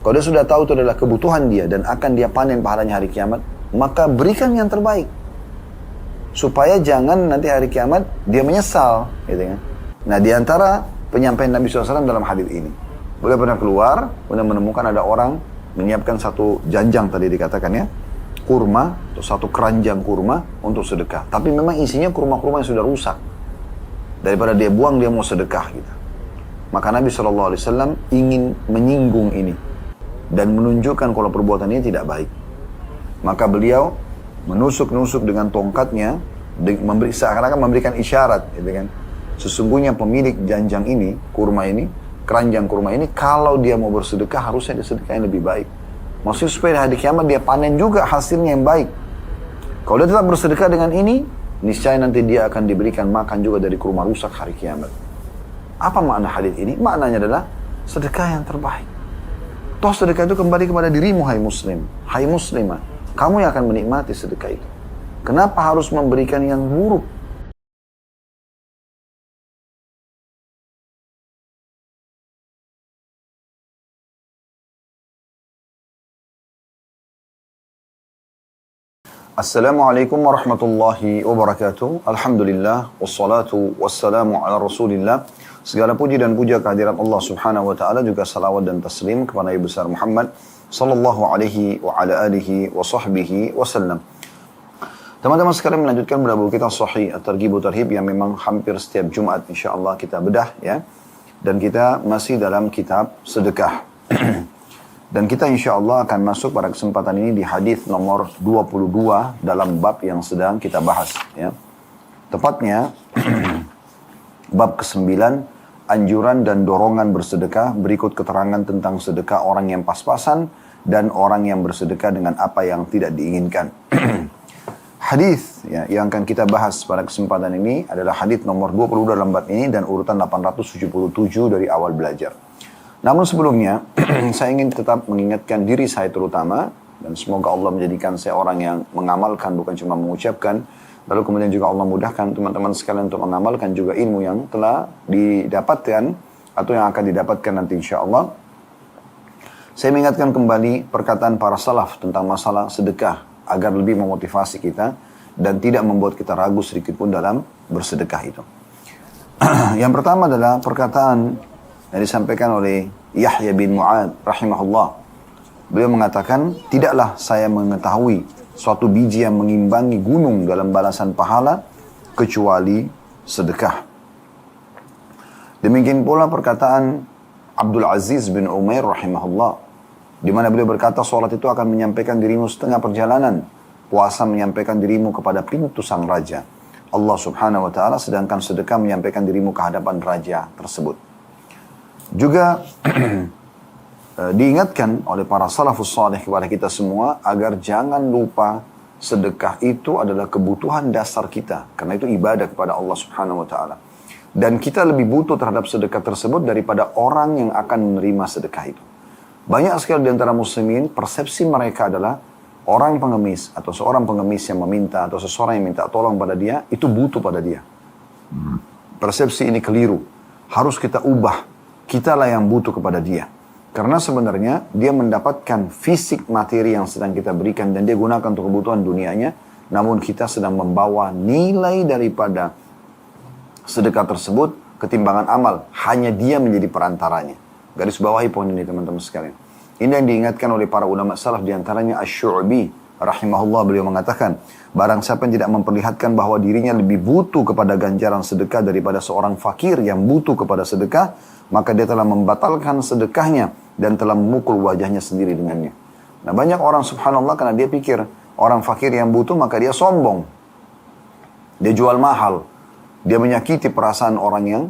Kalau dia sudah tahu itu adalah kebutuhan dia dan akan dia panen pahalanya hari kiamat, maka berikan yang terbaik. Supaya jangan nanti hari kiamat dia menyesal. Gitu kan. Nah, di antara penyampaian Nabi SAW dalam hadis ini, beliau pernah keluar, kemudian menemukan ada orang menyiapkan satu janjang tadi dikatakan ya, kurma, atau satu keranjang kurma untuk sedekah. Tapi memang isinya kurma-kurma yang sudah rusak. Daripada dia buang, dia mau sedekah gitu. Maka Nabi SAW ingin menyinggung ini dan menunjukkan kalau perbuatan ini tidak baik. Maka beliau menusuk-nusuk dengan tongkatnya, seakan-akan memberikan isyarat, gitu kan. Sesungguhnya pemilik janjang ini, kurma ini, keranjang kurma ini, kalau dia mau bersedekah harusnya dia sedekah yang lebih baik. Maksudnya supaya di hari kiamat dia panen juga hasilnya yang baik. Kalau dia tetap bersedekah dengan ini, niscaya nanti dia akan diberikan makan juga dari kurma rusak hari kiamat. Apa makna hadis ini? Maknanya adalah sedekah yang terbaik. Toh sedekah itu kembali kepada dirimu, hai muslim, hai muslimah. Kamu yang akan menikmati sedekah itu. Kenapa harus memberikan yang buruk? Assalamualaikum warahmatullahi wabarakatuh. Alhamdulillah, wassalatu wassalamu ala rasulillah. Segala puji dan puja kehadirat Allah subhanahu wa ta'ala, juga salawat dan taslim kepada Nabi besar Muhammad sallallahu alaihi wa ala alihi wa sahbihi wasallam. Teman-teman sekalian, melanjutkan pada buku kita Sahih At-Targhib wa Tarhib yang memang hampir setiap Jumat insyaAllah kita bedah ya. Dan kita masih dalam kitab sedekah. Dan kita insya Allah akan masuk pada kesempatan ini di hadis nomor 22 dalam bab yang sedang kita bahas. Ya. Tepatnya bab ke-9, anjuran dan dorongan bersedekah. Berikut keterangan tentang sedekah orang yang pas-pasan dan orang yang bersedekah dengan apa yang tidak diinginkan. Hadis ya, yang akan kita bahas pada kesempatan ini adalah hadis nomor 22 dalam bab ini dan urutan 877 dari awal belajar. Namun sebelumnya, saya ingin tetap mengingatkan diri saya terutama, dan semoga Allah menjadikan saya orang yang mengamalkan, bukan cuma mengucapkan, lalu kemudian juga Allah mudahkan teman-teman sekalian untuk mengamalkan juga ilmu yang telah didapatkan, atau yang akan didapatkan nanti insya Allah. Saya mengingatkan kembali perkataan para salaf tentang masalah sedekah, agar lebih memotivasi kita, dan tidak membuat kita ragu sedikit pun dalam bersedekah itu. Yang pertama adalah perkataan yang disampaikan oleh Yahya bin Mu'ad rahimahullah. Beliau mengatakan, tidaklah saya mengetahui suatu biji yang mengimbangi gunung dalam balasan pahala kecuali sedekah. Demikian pula perkataan Abdul Aziz bin Umair rahimahullah, di mana beliau berkata, salat itu akan menyampaikan dirimu setengah perjalanan, puasa menyampaikan dirimu kepada pintu sang raja Allah subhanahu wa ta'ala, sedangkan sedekah menyampaikan dirimu ke hadapan raja tersebut. Juga diingatkan oleh para salafus salih kepada kita semua agar jangan lupa sedekah itu adalah kebutuhan dasar kita, karena itu ibadah kepada Allah subhanahu wa ta'ala. Dan kita lebih butuh terhadap sedekah tersebut daripada orang yang akan menerima sedekah itu. Banyak sekali di antara muslimin, persepsi mereka adalah orang pengemis atau seorang pengemis yang meminta atau seseorang yang minta tolong pada dia, itu butuh pada dia. Persepsi ini keliru. Harus kita ubah. Kitalah yang butuh kepada dia. Karena sebenarnya dia mendapatkan fisik materi yang sedang kita berikan dan dia gunakan untuk kebutuhan dunianya. Namun kita sedang membawa nilai daripada sedekah tersebut, ketimbangan amal. Hanya dia menjadi perantaranya. Garis bawahi poin ini teman-teman sekalian. Ini yang diingatkan oleh para ulama salaf, diantaranya Asy-Syu'bi rahimahullah, beliau mengatakan, barang siapa yang tidak memperlihatkan bahwa dirinya lebih butuh kepada ganjaran sedekah daripada seorang fakir yang butuh kepada sedekah, maka dia telah membatalkan sedekahnya dan telah memukul wajahnya sendiri dengannya. Nah, banyak orang subhanallah karena dia pikir orang fakir yang butuh maka dia sombong. Dia jual mahal. Dia menyakiti perasaan orang yang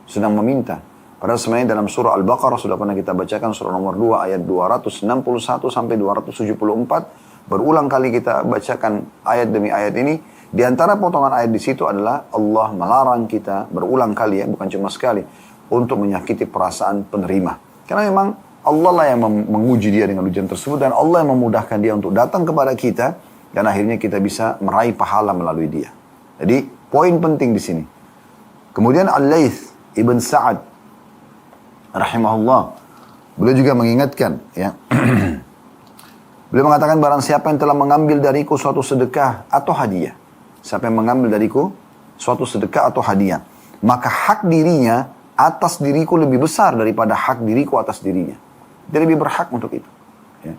sedang meminta. Padahal sebenarnya dalam surah Al-Baqarah sudah pernah kita bacakan, surah nomor 2 ayat 261 sampai 274. Berulang kali kita bacakan ayat demi ayat ini. Di antara potongan ayat di situ adalah Allah melarang kita berulang kali ya, bukan cuma sekali, untuk menyakiti perasaan penerima. Karena memang Allah lah yang menguji dia dengan ujian tersebut, dan Allah yang memudahkan dia untuk datang kepada kita, dan akhirnya kita bisa meraih pahala melalui dia. Jadi poin penting di sini. Kemudian Al-Laits Ibn Sa'ad rahimahullah, Beliau juga mengingatkan, ya. Beliau mengatakan barang siapa yang telah mengambil dariku suatu sedekah atau hadiah. Siapa yang mengambil dariku suatu sedekah atau hadiah. Maka hak dirinya atas diriku lebih besar daripada hak diriku atas dirinya. Dia lebih berhak untuk itu. Ya.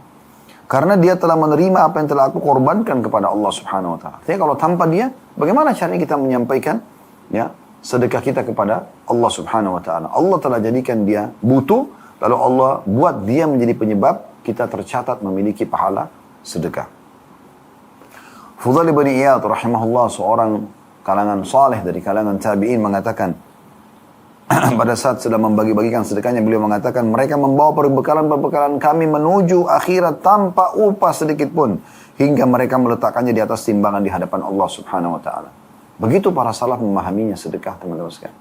Karena dia telah menerima apa yang telah aku korbankan kepada Allah Subhanahu Wa Taala. Jadi kalau tanpa dia, bagaimana caranya kita menyampaikan ya sedekah kita kepada Allah Subhanahu Wa Taala? Allah telah jadikan dia butuh, lalu Allah buat dia menjadi penyebab kita tercatat memiliki pahala sedekah. Fudail bin Iyad rahimahullah, seorang kalangan saleh dari kalangan tabi'in, mengatakan pada saat sedang membagi-bagikan sedekahnya, beliau mengatakan mereka membawa perbekalan-perbekalan kami menuju akhirat tanpa upah sedikit pun, hingga mereka meletakkannya di atas timbangan di hadapan Allah Subhanahu Wa Taala. Begitu para salaf memahaminya sedekah, teman-teman sekalian.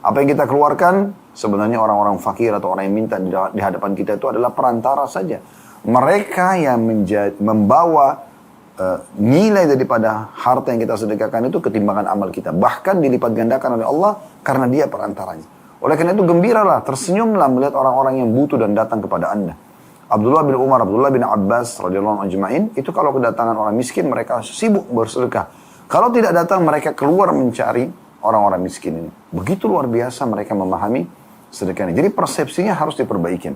Apa yang kita keluarkan, sebenarnya orang-orang fakir atau orang yang minta di hadapan kita itu adalah perantara saja. Mereka yang membawa nilai daripada harta yang kita sedekahkan itu ketimbangan amal kita. Bahkan dilipat gandakan oleh Allah karena dia perantaranya. Oleh karena itu gembiralah, tersenyumlah melihat orang-orang yang butuh dan datang kepada Anda. Abdullah bin Umar, Abdullah bin Abbas radhiyallahu anhum ajma'in, itu kalau kedatangan orang miskin mereka sibuk bersedekah. Kalau tidak datang mereka keluar mencari orang-orang miskin ini. Begitu luar biasa mereka memahami sedekah ini. Jadi persepsinya harus diperbaiki.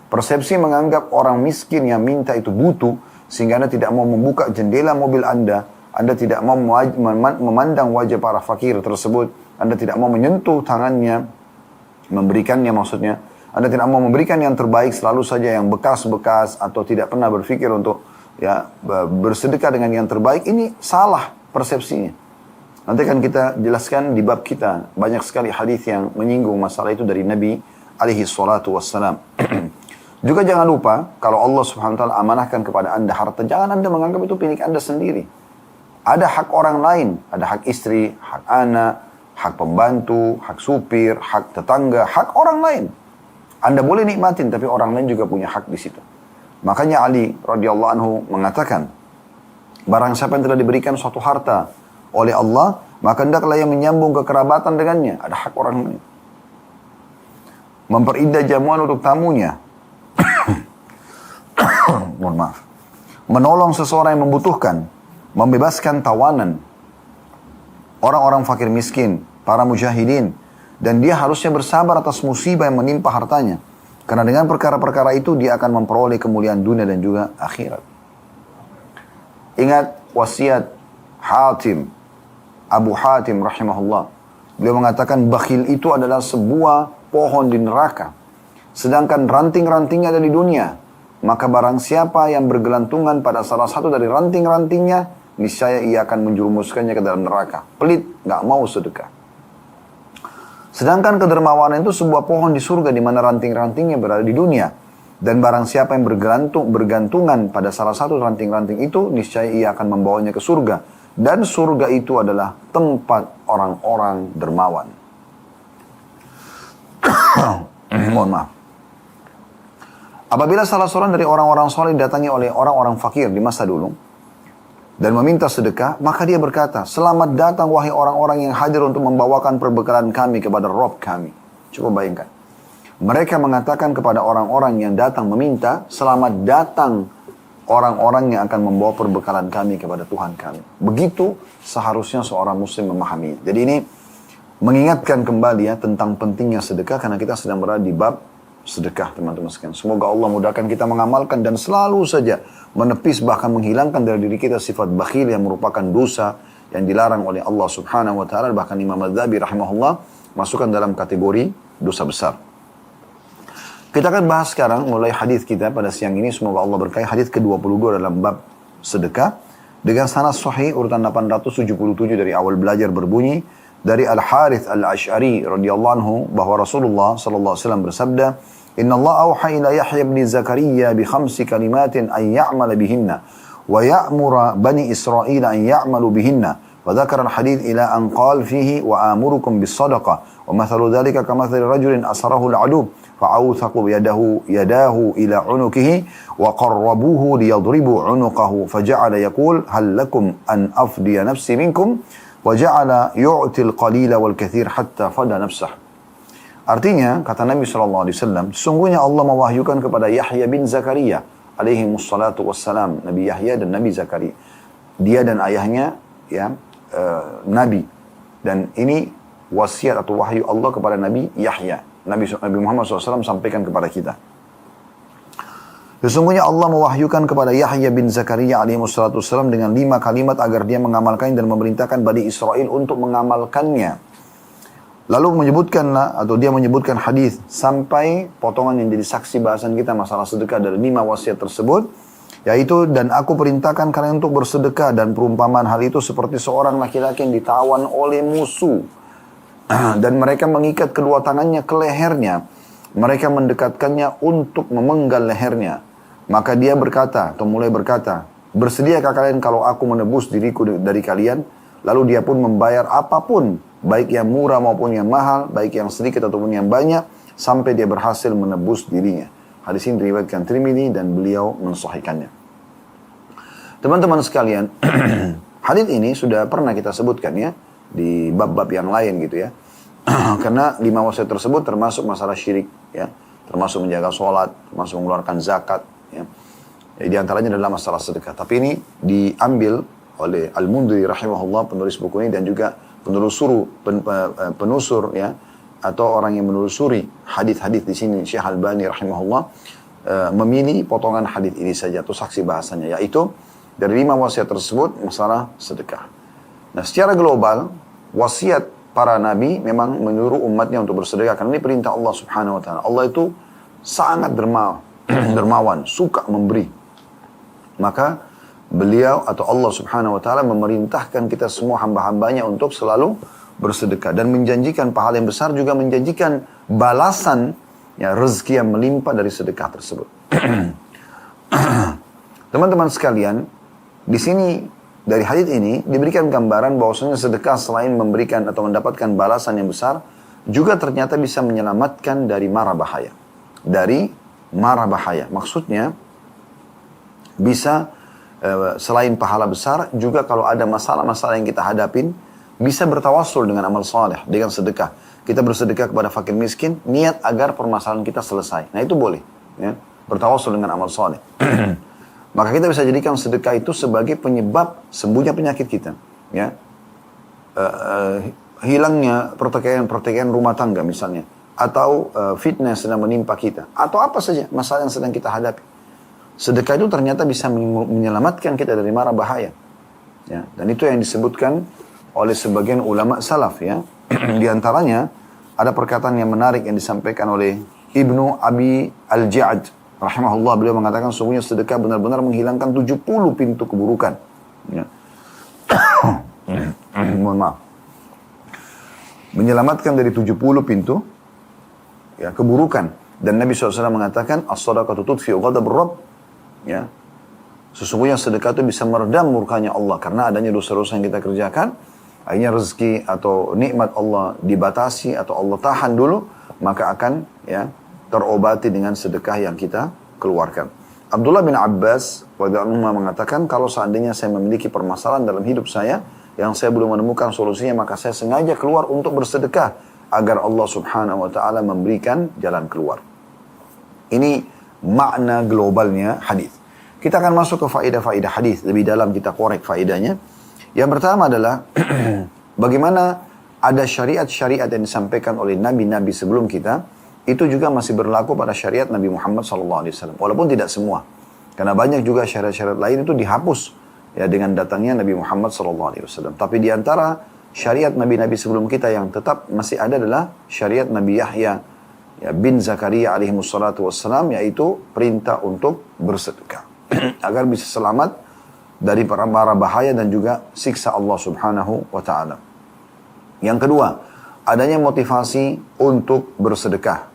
Persepsi menganggap orang miskin yang minta itu butuh, sehingga Anda tidak mau membuka jendela mobil Anda tidak mau memandang wajah para fakir tersebut, Anda tidak mau menyentuh tangannya, memberikannya maksudnya, Anda tidak mau memberikan yang terbaik, selalu saja yang bekas-bekas, atau tidak pernah berpikir untuk ya bersedekah dengan yang terbaik. Ini salah persepsinya. Nanti akan kita jelaskan di bab kita, banyak sekali hadis yang menyinggung masalah itu dari Nabi alaihi salatu wassalam. Juga jangan lupa, kalau Allah subhanahu wa ta'ala amanahkan kepada Anda harta, jangan Anda menganggap itu milik Anda sendiri. Ada hak orang lain, ada hak istri, hak anak, hak pembantu, hak supir, hak tetangga, hak orang lain. Anda boleh nikmatin, tapi orang lain juga punya hak di situ. Makanya Ali radhiyallahu anhu mengatakan, barang siapa yang telah diberikan suatu harta oleh Allah, maka hendaklah yang menyambung kekerabatan dengannya. Ada hak orang lain. Memperindah jamuan untuk tamunya. Mohon maaf. Menolong seseorang yang membutuhkan. Membebaskan tawanan. Orang-orang fakir miskin. Para mujahidin. Dan dia harusnya bersabar atas musibah yang menimpa hartanya. Karena dengan perkara-perkara itu dia akan memperoleh kemuliaan dunia dan juga akhirat. Ingat wasiat Abu Hatim rahimahullah. Beliau mengatakan bakhil itu adalah sebuah pohon di neraka. Sedangkan ranting-rantingnya ada di dunia. Maka barang siapa yang bergelantungan pada salah satu dari ranting-rantingnya, niscaya ia akan menjerumuskannya ke dalam neraka. Pelit, gak mau sedekah. Sedangkan kedermawanan itu sebuah pohon di surga di mana ranting-rantingnya berada di dunia. Dan barang siapa yang bergantungan pada salah satu ranting-ranting itu, niscaya ia akan membawanya ke surga. Dan surga itu adalah tempat orang-orang dermawan. Mohon maaf. Apabila salah seorang dari orang-orang soleh didatangi oleh orang-orang fakir di masa dulu dan meminta sedekah, maka dia berkata, selamat datang wahai orang-orang yang hadir untuk membawakan perbekalan kami kepada Rabb kami. Coba bayangkan. Mereka mengatakan kepada orang-orang yang datang meminta, selamat datang orang-orang yang akan membawa perbekalan kami kepada Tuhan kami. Begitu seharusnya seorang muslim memahami. Jadi ini mengingatkan kembali ya tentang pentingnya sedekah, karena kita sedang berada di bab sedekah, teman-teman sekalian. Semoga Allah mudahkan kita mengamalkan dan selalu saja menepis bahkan menghilangkan dari diri kita sifat bakhil yang merupakan dosa yang dilarang oleh Allah Subhanahu wa taala. Bahkan Imam Adz-Dzahabi rahimahullah masukkan dalam kategori dosa besar. Kita akan bahas sekarang mulai hadis kita pada siang ini, semoga Allah berkahi, hadis ke-22 dalam bab sedekah dengan sanad sahih urutan 877 dari awal belajar berbunyi dari Al-Harith Al-Ash'ari radhiyallahu anhu bahwa Rasulullah sallallahu alaihi wasallam bersabda, "Inna Allah auha ila Yahya bin Zakaria bi 5 kalimatin an ya'mala bihinna wa ya'mura bani Israil an ya'malu bihinna." Wa dzakara al-hadits ila an qala fihi wa amurukum bis sadaqah wa mathalu dhalika kamathali rajulin asarahu al-'adu fa'awthaqu yadahu ila 'unukihi wa qarrabuhu liyadribu 'unuqahu faja'ala yaqul hal lakum an afdiya nafsi minkum وجعل يعطي القليل والكثير حتى فدى نفسه. Artinya, kata Nabi SAW, sungguhnya Allah mewahyukan kepada Yahya bin Zakaria, alaihi mussalatu wassalam, Nabi Yahya dan Nabi Zakaria. Dia dan ayahnya, ya, Nabi. Dan ini wasiat atau wahyu Allah kepada Nabi Yahya. Nabi Muhammad SAW sampaikan kepada kita. Sesungguhnya Allah mewahyukan kepada Yahya bin Zakaria alaihi wassalatu wassalam dengan 5 kalimat agar dia mengamalkannya dan memerintahkan Bani Israel untuk mengamalkannya. Lalu menyebutkanlah, atau dia menyebutkan hadis sampai potongan yang jadi saksi bahasan kita masalah sedekah dari 5 wasiat tersebut, yaitu, dan aku perintahkan kalian untuk bersedekah, dan perumpamaan hal itu seperti seorang laki-laki yang ditawan oleh musuh dan mereka mengikat kedua tangannya ke lehernya, mereka mendekatkannya untuk memenggal lehernya, maka dia berkata, atau mulai berkata, bersediakah kalian kalau aku menebus diriku dari kalian? Lalu dia pun membayar apapun, baik yang murah maupun yang mahal, baik yang sedikit ataupun yang banyak, sampai dia berhasil menebus dirinya. Hadis ini diriwayatkan Tirmidzi dan beliau mensahihkannya. Teman-teman sekalian, hadis ini sudah pernah kita sebutkan ya, di bab-bab yang lain gitu ya. Karena 5 wasiat tersebut termasuk masalah syirik ya, termasuk menjaga sholat, termasuk mengeluarkan zakat ya. Di antaranya adalah masalah sedekah. Tapi ini diambil oleh Al-Mundhiri rahimahullah, penulis buku ini, dan juga penusur ya, atau orang yang menelusuri hadis-hadis di sini, Syekh Albani rahimahullah, memilih potongan hadis ini saja atau saksi bahasanya, yaitu dari 5 wasiat tersebut masalah sedekah. Nah, secara global wasiat para nabi memang menyuruh umatnya untuk bersedekah, karena ini perintah Allah Subhanahu wa taala. Allah itu sangat dermawan, suka memberi. Maka beliau atau Allah Subhanahu wa taala memerintahkan kita semua hamba-hambanya untuk selalu bersedekah dan menjanjikan pahala yang besar, juga menjanjikan balasan ya, rezeki yang melimpah dari sedekah tersebut. Teman-teman sekalian, di sini dari hadis ini diberikan gambaran bahwasanya sedekah selain memberikan atau mendapatkan balasan yang besar, juga ternyata bisa menyelamatkan dari mara bahaya. Dari mara bahaya. Maksudnya bisa selain pahala besar, juga kalau ada masalah-masalah yang kita hadapin, bisa bertawassul dengan amal saleh, dengan sedekah. Kita bersedekah kepada fakir miskin, niat agar permasalahan kita selesai. Nah itu boleh, ya, bertawassul dengan amal saleh. Maka kita bisa jadikan sedekah itu sebagai penyebab sembuhnya penyakit kita, ya. Hilangnya pertikaian rumah tangga misalnya, atau fitnah yang sedang menimpa kita, atau apa saja masalah yang sedang kita hadapi. Sedekah itu ternyata bisa menyelamatkan kita dari mara bahaya. Ya, dan itu yang disebutkan oleh sebagian ulama salaf. Ya. Di antaranya ada perkataan yang menarik yang disampaikan oleh Ibnu Abi Al-Ja'ad. Rahimahullah, beliau mengatakan sungguhnya sedekah benar-benar menghilangkan 70 pintu keburukan. Ya. Mohon maaf. Menyelamatkan dari 70 pintu ya, keburukan. Dan Nabi SAW mengatakan, as-sadaqatu tudfi'u ghadabur rabb. Ya, sesungguhnya sedekah itu bisa meredam murkanya Allah karena adanya dosa-dosa yang kita kerjakan. Akhirnya rezeki atau nikmat Allah dibatasi atau Allah tahan dulu, maka akan ya terobati dengan sedekah yang kita keluarkan. Abdullah bin Abbas radhiyallahu anhu mengatakan, kalau seandainya saya memiliki permasalahan dalam hidup saya yang saya belum menemukan solusinya, maka saya sengaja keluar untuk bersedekah agar Allah Subhanahu wa taala memberikan jalan keluar. Ini makna globalnya hadis. Kita akan masuk ke faedah-faedah hadis lebih dalam, kita korek faedahnya. Yang pertama adalah bagaimana ada syariat-syariat yang disampaikan oleh nabi-nabi sebelum kita, itu juga masih berlaku pada syariat Nabi Muhammad SAW. Walaupun tidak semua, karena banyak juga syariat-syariat lain itu dihapus ya dengan datangnya Nabi Muhammad SAW. Tapi di antara syariat nabi-nabi sebelum kita yang tetap masih ada adalah syariat Nabi Yahya ya, bin Zakaria alaihi wassalatu wassalam, yaitu perintah untuk bersedekah agar bisa selamat dari mara bahaya dan juga siksa Allah Subhanahu wa taala. Yang kedua, adanya motivasi untuk bersedekah,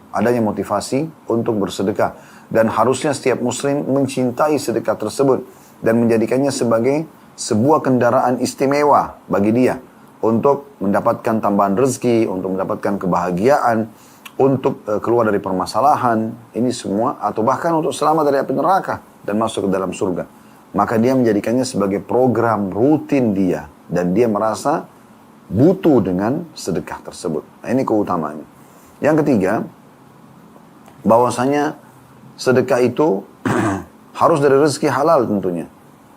dan harusnya setiap muslim mencintai sedekah tersebut dan menjadikannya sebagai sebuah kendaraan istimewa bagi dia untuk mendapatkan tambahan rezeki, untuk mendapatkan kebahagiaan, untuk keluar dari permasalahan, ini semua, atau bahkan untuk selamat dari api neraka dan masuk ke dalam surga. Maka dia menjadikannya sebagai program rutin dia, dan dia merasa butuh dengan sedekah tersebut. Nah, ini keutamaannya. Yang ketiga, bahwasanya sedekah itu harus dari rezeki halal tentunya.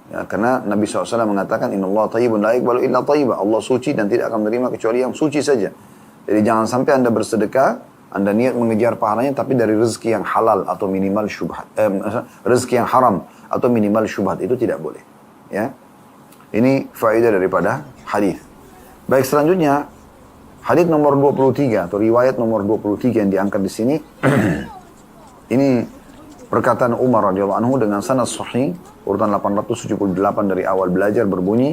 Ya, karena Nabi SAW mengatakan, Inna Allah tayyibun la yaqbalu illa tayyibah. Allah suci dan tidak akan menerima kecuali yang suci saja. Jadi jangan sampai Anda bersedekah, Anda niat mengejar pahalanya, tapi dari rezeki yang halal atau minimal syubhat. Rezeki yang haram atau minimal syubhat, itu tidak boleh. Ya, ini faedah daripada hadis. Baik, selanjutnya, hadis nomor 23 atau riwayat nomor 23 yang diangkat di sini. Ini perkataan Umar radhiyallahu anhu dengan sanad sahih, urutan 878 dari awal belajar berbunyi,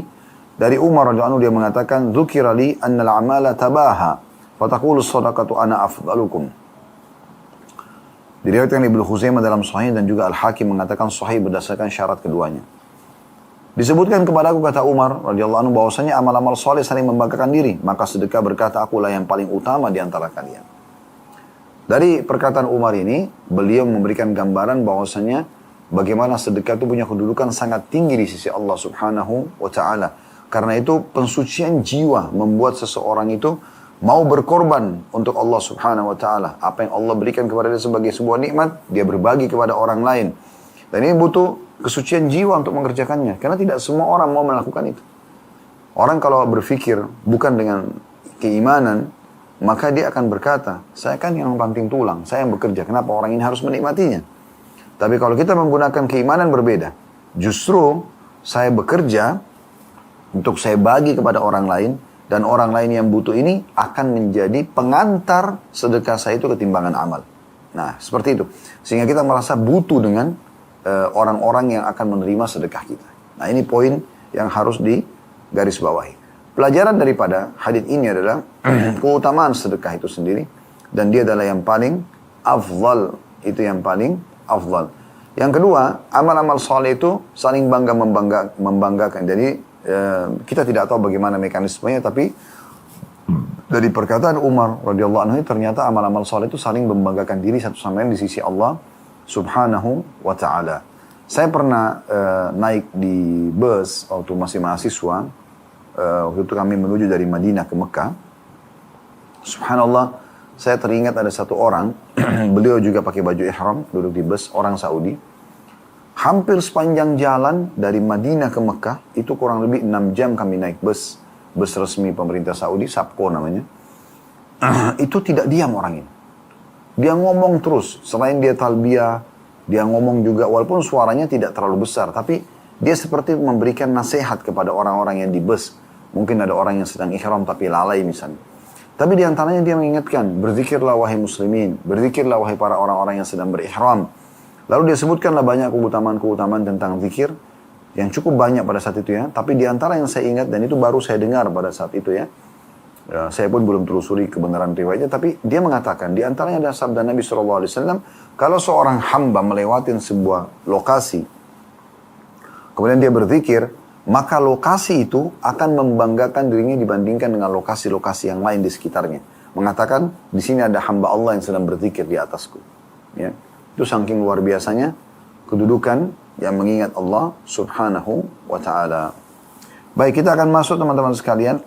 dari Umar radhiyallahu anhu dia mengatakan, "Dzukira li anna al-amala tabaha, fa taqulu as-sadaqatu ana afdalukum." Diriwayatkan Ibnu Khuzaimah dalam sahih dan juga Al-Hakim mengatakan sahih berdasarkan syarat keduanya. Disebutkan kepadaku, kata Umar radhiyallahu anhu, bahwasanya amal-amal saleh saling membanggakan diri, maka sedekah berkata, akulah yang paling utama di antara kalian. Dari perkataan Umar ini, beliau memberikan gambaran bahwasanya bagaimana sedekah itu punya kedudukan sangat tinggi di sisi Allah Subhanahu wa Ta'ala. Karena itu pensucian jiwa membuat seseorang itu mau berkorban untuk Allah Subhanahu wa Ta'ala. Apa yang Allah berikan kepada dia sebagai sebuah nikmat, dia berbagi kepada orang lain. Dan ini butuh kesucian jiwa untuk mengerjakannya. Karena tidak semua orang mau melakukan itu. Orang kalau berpikir bukan dengan keimanan, maka dia akan berkata, saya kan yang banting tulang, saya yang bekerja, kenapa orang ini harus menikmatinya? Tapi kalau kita menggunakan keimanan berbeda, justru saya bekerja untuk saya bagi kepada orang lain, dan orang lain yang butuh ini akan menjadi pengantar sedekah saya itu ketimbangan amal. Nah, seperti itu. Sehingga kita merasa butuh dengan orang-orang yang akan menerima sedekah kita. Nah, ini poin yang harus digarisbawahi. Pelajaran daripada hadis ini adalah keutamaan sedekah itu sendiri, dan dia adalah yang paling afdal, itu yang paling afdal. Yang kedua, amal-amal saleh itu saling membanggakan. Jadi kita tidak tahu bagaimana mekanismenya, tapi dari perkataan Umar radhiyallahu anhu ternyata amal-amal saleh itu saling membanggakan diri satu sama lain di sisi Allah Subhanahu wa Ta'ala. Saya pernah naik di bus waktu masih mahasiswa. Waktu itu kami menuju dari Madinah ke Mekah. Subhanallah, saya teringat ada satu orang, beliau juga pakai baju ihram, duduk di bus, orang Saudi. Hampir sepanjang jalan dari Madinah ke Mekah, itu kurang lebih 6 jam kami naik bus resmi pemerintah Saudi, Sapco namanya. Itu tidak diam orang ini. Dia ngomong terus, selain dia talbiyah, dia ngomong juga, walaupun suaranya tidak terlalu besar, tapi dia seperti memberikan nasihat kepada orang-orang yang di bus. Mungkin ada orang yang sedang ihram tapi lalai misalnya. Tapi di antaranya dia mengingatkan, berzikirlah wahai muslimin, berzikirlah wahai para orang-orang yang sedang berihram. Lalu dia sebutkanlah banyak keutamaan-keutamaan tentang zikir yang cukup banyak pada saat itu ya. Tapi di antara yang saya ingat, dan itu baru saya dengar pada saat itu ya. Saya pun belum telusuri kebenaran riwayatnya, tapi dia mengatakan di antaranya ada sabda Nabi SAW, kalau seorang hamba melewati sebuah lokasi, kemudian dia berzikir, maka lokasi itu akan membanggakan dirinya dibandingkan dengan lokasi-lokasi yang lain di sekitarnya. Mengatakan, di sini ada hamba Allah yang sedang berzikir di atasku. Ya. Itu saking luar biasanya kedudukan yang mengingat Allah Subhanahu wa Ta'ala. Baik, kita akan masuk teman-teman sekalian.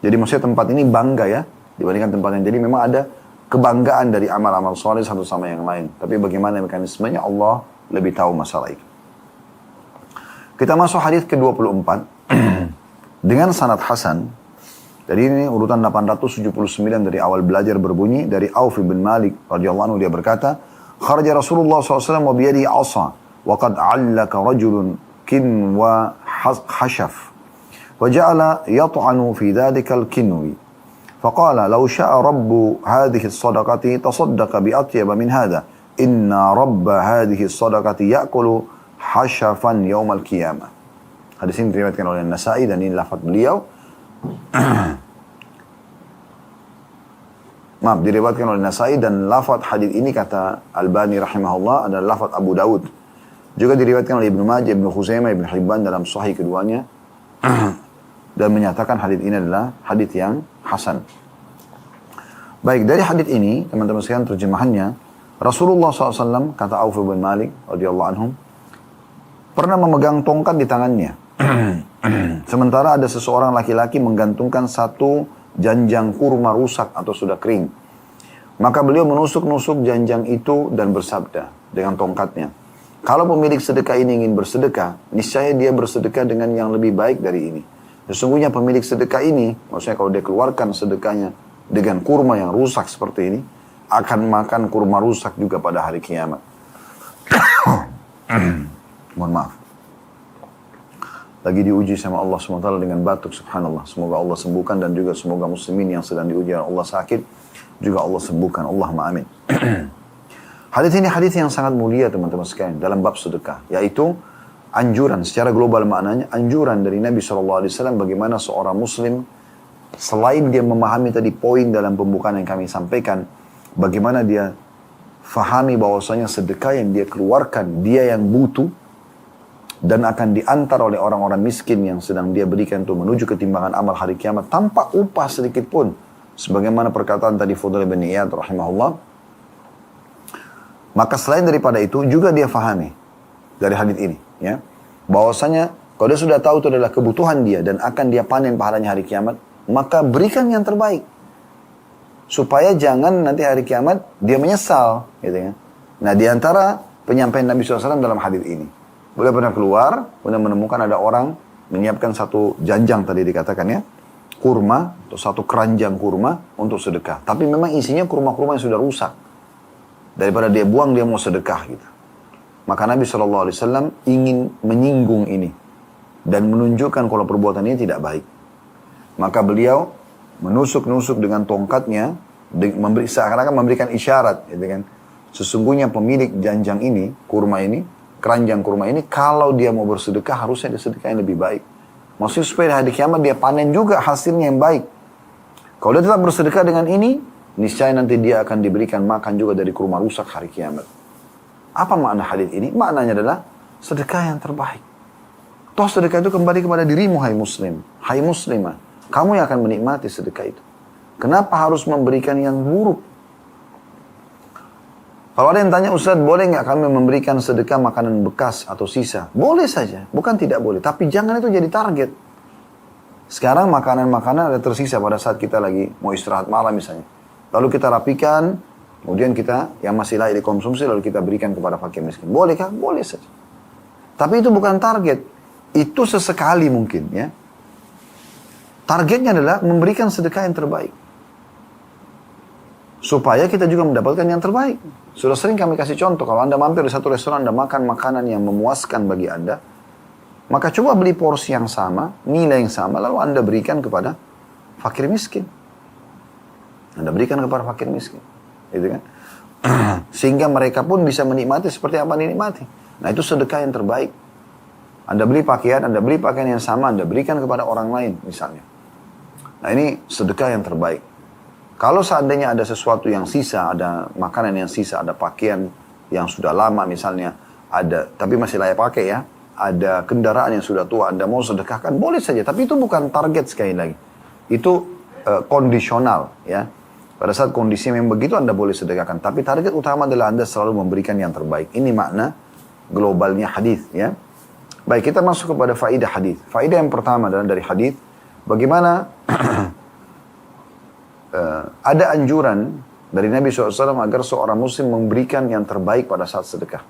Jadi maksudnya tempat ini bangga ya, dibandingkan tempat yang. Jadi memang ada kebanggaan dari amal-amal soleh satu sama yang lain. Tapi bagaimana mekanismenya, Allah lebih tahu masalah itu. Kita masuk hadis ke-24 dengan sanad hasan. Jadi ini urutan 879 dari awal belajar berbunyi dari Auf bin Malik radhiyallahu anhu, dia berkata, kharaja Rasulullah SAW wa biyadihi 'asa wa qad 'allaka rajulun kin wa hashaf wa ja'ala yat'anu fi dhalika al-kinwi faqala law sha'a rabbu hadhihi as-sadaqati tasaddaqa bi atyaba min hadha inna rabba hadhihi as-sadaqati ya'kulu hashafan yaumal qiyamah. Hadis ini diriwayatkan oleh Nasai dan ini lafaz beliau. Maaf, diriwayatkan oleh Nasai dan lafaz hadis ini kata Albani rahimahullah adalah lafaz Abu Daud. Juga diriwayatkan oleh Ibnu Majah, Ibnu Khuzaimah, Ibnu Hibban dalam sahih keduanya dan menyatakan hadis ini adalah hadis yang hasan. Baik, dari hadis ini teman-teman sekalian terjemahannya, Rasulullah SAW kata Auf bin Malik radhiyallahu anhum pernah memegang tongkat di tangannya. Sementara ada seseorang laki-laki menggantungkan satu janjang kurma rusak atau sudah kering. Maka beliau menusuk-nusuk janjang itu dan bersabda dengan tongkatnya, kalau pemilik sedekah ini ingin bersedekah, niscaya dia bersedekah dengan yang lebih baik dari ini. Sesungguhnya pemilik sedekah ini, maksudnya kalau dia keluarkan sedekahnya dengan kurma yang rusak seperti ini, akan makan kurma rusak juga pada hari kiamat. Mohon maaf. Lagi diuji sama Allah SWT dengan batuk, subhanallah. Semoga Allah sembuhkan dan juga semoga muslimin yang sedang diuji oleh Allah sakit, juga Allah sembuhkan. Allahumma amin. Hadis ini hadis yang sangat mulia teman-teman sekalian dalam bab sedekah, yaitu anjuran secara global maknanya, anjuran dari Nabi SAW bagaimana seorang muslim selain dia memahami tadi poin dalam pembukaan yang kami sampaikan, bagaimana dia fahami bahwasanya sedekah yang dia keluarkan, dia yang butuh, dan akan diantar oleh orang-orang miskin yang sedang dia berikan untuk menuju ketimbangan amal hari kiamat tanpa upah sedikit pun. Sebagaimana perkataan tadi Fudail bin Iyad rahimahullah. Maka selain daripada itu juga dia fahami dari hadis ini, ya, bahwasanya kalau dia sudah tahu itu adalah kebutuhan dia dan akan dia panen pahalanya hari kiamat, maka berikan yang terbaik. Supaya jangan nanti hari kiamat dia menyesal, gitu ya. Nah, di antara penyampaian Nabi SAW dalam hadis ini, beliau pernah keluar, kemudian menemukan ada orang menyiapkan satu janjang tadi dikatakan ya, kurma atau satu keranjang kurma untuk sedekah. Tapi memang isinya kurma-kurma yang sudah rusak. Daripada dia buang, dia mau sedekah gitu. Maka Nabi SAW ingin menyinggung ini dan menunjukkan kalau perbuatan ini tidak baik. Maka beliau menusuk-nusuk dengan tongkatnya, seakan-akan memberikan isyarat, gitu kan. Sesungguhnya pemilik janjang ini, kurma ini, keranjang kurma ini, kalau dia mau bersedekah, harusnya dia sedekah yang lebih baik. Maksudnya supaya di hari kiamat dia panen juga hasilnya yang baik. Kalau dia tetap bersedekah dengan ini, niscaya nanti dia akan diberikan makan juga dari kurma rusak hari kiamat. Apa makna hadis ini? Maknanya adalah sedekah yang terbaik. Toh sedekah itu kembali kepada dirimu, hai muslim, hai muslimah. Kamu yang akan menikmati sedekah itu. Kenapa harus memberikan yang buruk? Kalau ada yang tanya, Ustaz, boleh nggak kami memberikan sedekah makanan bekas atau sisa? Boleh saja, bukan tidak boleh. Tapi jangan itu jadi target. Sekarang makanan-makanan ada tersisa pada saat kita lagi mau istirahat malam misalnya. Lalu kita rapikan, kemudian kita yang masih layak dikonsumsi, lalu kita berikan kepada fakir miskin. Bolehkah? Boleh saja. Tapi itu bukan target. Itu sesekali mungkin, ya. Targetnya adalah memberikan sedekah yang terbaik. Supaya kita juga mendapatkan yang terbaik. Sudah sering kami kasih contoh, kalau Anda mampir di satu restoran, Anda makan makanan yang memuaskan bagi Anda, maka coba beli porsi yang sama, nilai yang sama, lalu Anda berikan kepada fakir miskin. Anda berikan kepada fakir miskin. Gitu kan? Sehingga mereka pun bisa menikmati seperti apa yang dinikmati. Nah, itu sedekah yang terbaik. Anda beli pakaian yang sama, Anda berikan kepada orang lain misalnya. Nah, ini sedekah yang terbaik. Kalau seandainya ada sesuatu yang sisa, ada makanan yang sisa, ada pakaian yang sudah lama misalnya, ada tapi masih layak pakai ya, ada kendaraan yang sudah tua, Anda mau sedekahkan, boleh saja. Tapi itu bukan target sekali lagi. Itu kondisional ya. Pada saat kondisi memang begitu, Anda boleh sedekahkan. Tapi target utama adalah Anda selalu memberikan yang terbaik. Ini makna globalnya hadis ya. Baik, kita masuk kepada faidah hadis. Faidah yang pertama adalah dari hadis, bagaimana ada anjuran dari Nabi SAW agar seorang muslim memberikan yang terbaik pada saat sedekah.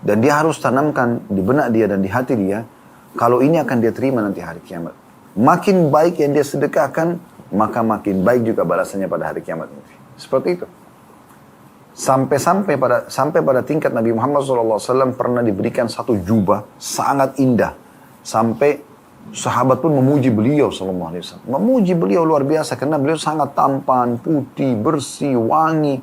Dan dia harus tanamkan di benak dia dan di hati dia, kalau ini akan dia terima nanti hari kiamat. Makin baik yang dia sedekahkan, maka makin baik juga balasannya pada hari kiamat. Seperti itu. Sampai pada tingkat Nabi Muhammad SAW pernah diberikan satu jubah sangat indah. Sampai sahabat pun memuji beliau SAW. Memuji beliau luar biasa karena beliau sangat tampan, putih, bersih, wangi.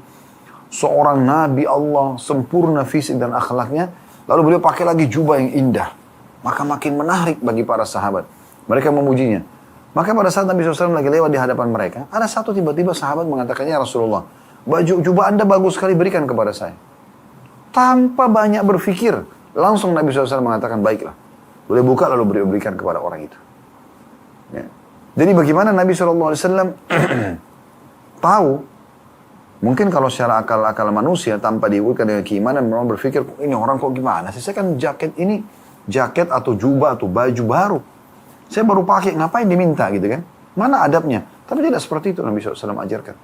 Seorang Nabi Allah, sempurna fisik dan akhlaknya. Lalu beliau pakai lagi jubah yang indah. Maka makin menarik bagi para sahabat. Mereka memujinya. Maka pada saat Nabi SAW lagi lewat di hadapan mereka, ada satu tiba-tiba sahabat mengatakannya, Rasulullah, baju jubah Anda bagus sekali, berikan kepada saya. Tanpa banyak berpikir, langsung Nabi SAW mengatakan, baiklah. Boleh buka lalu berikan kepada orang itu. Ya. Jadi bagaimana Nabi SAW tahu, mungkin kalau secara akal manusia tanpa diukurkan dengan keimanan, memang berpikir, ini orang kok gimana sih? Saya kan jaket atau jubah atau baju baru. Saya baru pakai, ngapain diminta gitu kan? Mana adabnya? Tapi tidak seperti itu Nabi SAW ajarkan.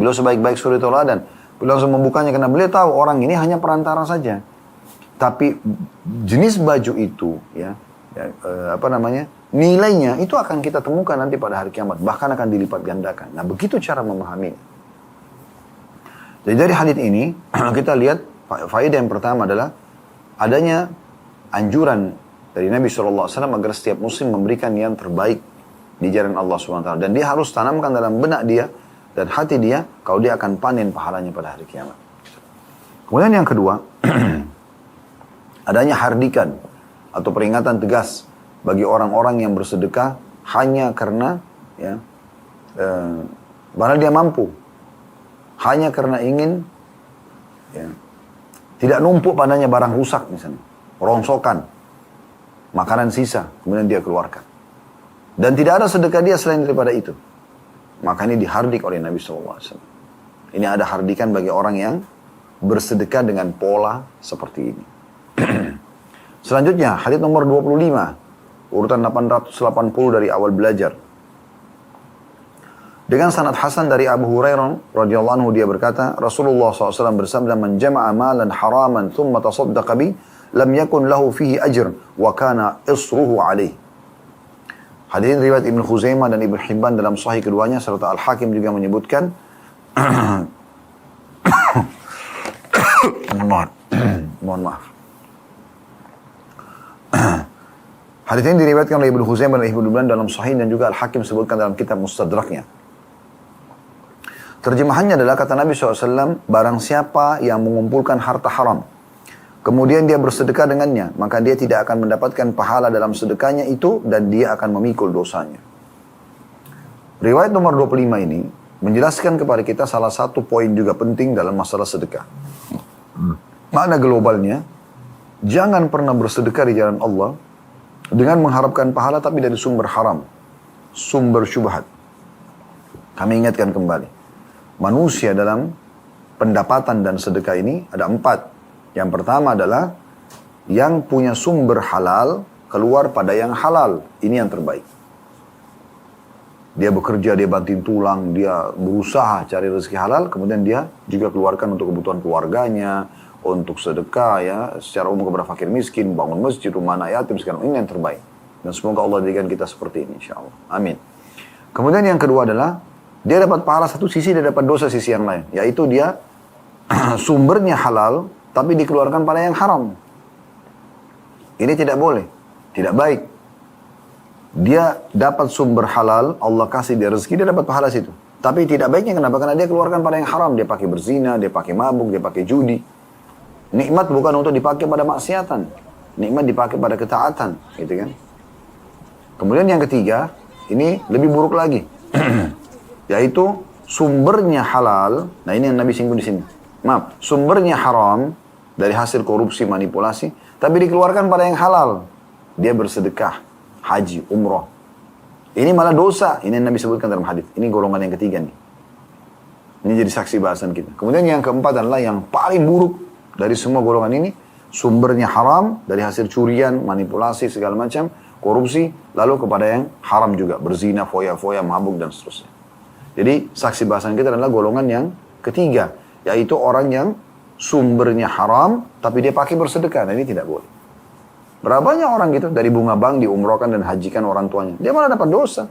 Beliau sebaik-baik suri tauladan. Beliau langsung membukanya karena beliau tahu orang ini hanya perantara saja. Tapi jenis baju itu, nilainya itu akan kita temukan nanti pada hari kiamat. Bahkan akan dilipat gandakan. Nah, begitu cara memahaminya. Jadi dari hadits ini, kita lihat faedah yang pertama adalah adanya anjuran dari Nabi SAW agar setiap muslim memberikan yang terbaik di jalan Allah SWT. Dan dia harus tanamkan dalam benak dia dan hati dia, kalau dia akan panen pahalanya pada hari kiamat. Kemudian yang kedua, adanya hardikan atau peringatan tegas bagi orang-orang yang bersedekah hanya karena karena dia mampu, hanya karena ingin tidak numpuk padanya barang rusak misalnya, rongsokan, makanan sisa, kemudian dia keluarkan. Dan tidak ada sedekah dia selain daripada itu. Maka ini dihardik oleh Nabi SAW. Ini ada hardikan bagi orang yang bersedekah dengan pola seperti ini. Selanjutnya, hadits nomor 25, urutan 880 dari awal belajar. Dengan sanad hasan dari Abu Hurairah radhiyallahu anhu, dia berkata, Rasulullah SAW bersabda, "Man jama'a malan haraman thumma tasaddaqa bi, lam yakun lahu fihi ajr wa kana isruhu alaih." Hadis riwayat Ibnu Khuzaimah dan Ibnu Hibban dalam sahih keduanya, serta Al-Hakim juga menyebutkan mohon maaf. Hadis ini diriwayatkan oleh Ibnu Khuzaimah dan Ibnu Hibban dalam sahih, dan juga Al-Hakim sebutkan dalam kitab Mustadraknya. Terjemahannya adalah kata Nabi SAW, barang siapa yang mengumpulkan harta haram, kemudian dia bersedekah dengannya, maka dia tidak akan mendapatkan pahala dalam sedekahnya itu, dan dia akan memikul dosanya. Riwayat nomor 25 ini menjelaskan kepada kita salah satu poin juga penting dalam masalah sedekah. Makna globalnya, jangan pernah bersedekah di jalan Allah dengan mengharapkan pahala tapi dari sumber haram, sumber syubhat. Kami ingatkan kembali, manusia dalam pendapatan dan sedekah ini ada 4. Yang pertama adalah yang punya sumber halal keluar pada yang halal. Ini yang terbaik. Dia bekerja, dia banting tulang, dia berusaha cari rezeki halal, kemudian dia juga keluarkan untuk kebutuhan keluarganya, untuk sedekah secara umum kepada fakir miskin, bangun masjid, rumah anak yatim, sekarang ini yang terbaik. Dan semoga Allah jadikan kita seperti ini, insyaAllah. Amin. Kemudian yang kedua adalah dia dapat pahala satu sisi, dia dapat dosa sisi yang lain, yaitu dia sumbernya halal, tapi dikeluarkan pada yang haram. Ini tidak boleh, tidak baik. Dia dapat sumber halal, Allah kasih dia rezeki, dia dapat pahala situ. Tapi tidak baiknya kenapa? Karena dia keluarkan pada yang haram. Dia pakai berzina, dia pakai mabuk, dia pakai judi. Nikmat bukan untuk dipakai pada maksiatan. Nikmat dipakai pada ketaatan, gitu kan? Kemudian yang ketiga, ini lebih buruk lagi. Yaitu sumbernya halal. Nah, ini yang Nabi singgung di sini. Maaf, sumbernya haram dari hasil korupsi, manipulasi, tapi dikeluarkan pada yang halal. Dia bersedekah, haji, umroh. Ini malah dosa. Ini yang Nabi sebutkan dalam hadis. Ini golongan yang ketiga nih. Ini jadi saksi bahasan kita. Kemudian yang keempat adalah yang paling buruk dari semua golongan ini. Sumbernya haram dari hasil curian, manipulasi, segala macam, korupsi, lalu kepada yang haram juga. Berzina, foya-foya, mabuk, dan seterusnya. Jadi saksi bahasan kita adalah golongan yang ketiga. Yaitu orang yang sumbernya haram, tapi dia pakai bersedekah. Nah, ini tidak boleh. Berapa banyak orang gitu, dari bunga bank diumrohkan dan hajikan orang tuanya. Dia malah dapat dosa.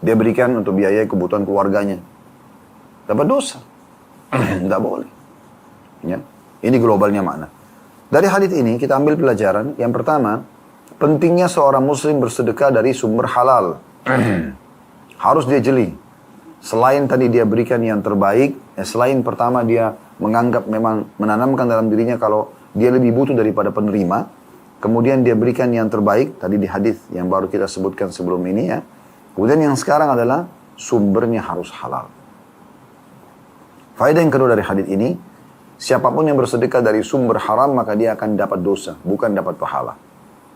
Dia berikan untuk biaya kebutuhan keluarganya. Dapat dosa. Tidak boleh. Ya. Ini globalnya makna. Dari hadits ini kita ambil pelajaran. Yang pertama, pentingnya seorang muslim bersedekah dari sumber halal. Harus dia jeli. Selain tadi dia berikan yang terbaik, selain pertama dia menganggap memang menanamkan dalam dirinya kalau dia lebih butuh daripada penerima, kemudian dia berikan yang terbaik, tadi di hadis yang baru kita sebutkan sebelum ini ya. Kemudian yang sekarang adalah sumbernya harus halal. Faedah yang kedua dari hadis ini, siapapun yang bersedekah dari sumber haram maka dia akan dapat dosa, bukan dapat pahala.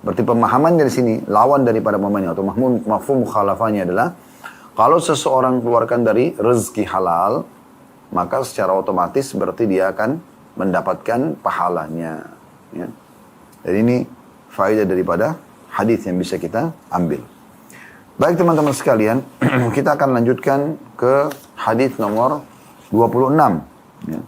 Berarti pemahaman dari sini, lawan daripada pemahamannya atau mafhum mukhalafahnya adalah, kalau seseorang keluarkan dari rezeki halal, maka secara otomatis berarti dia akan mendapatkan pahalanya. Ya. Jadi ini faedah daripada hadis yang bisa kita ambil. Baik teman-teman sekalian, kita akan lanjutkan ke hadis nomor 26. Ya.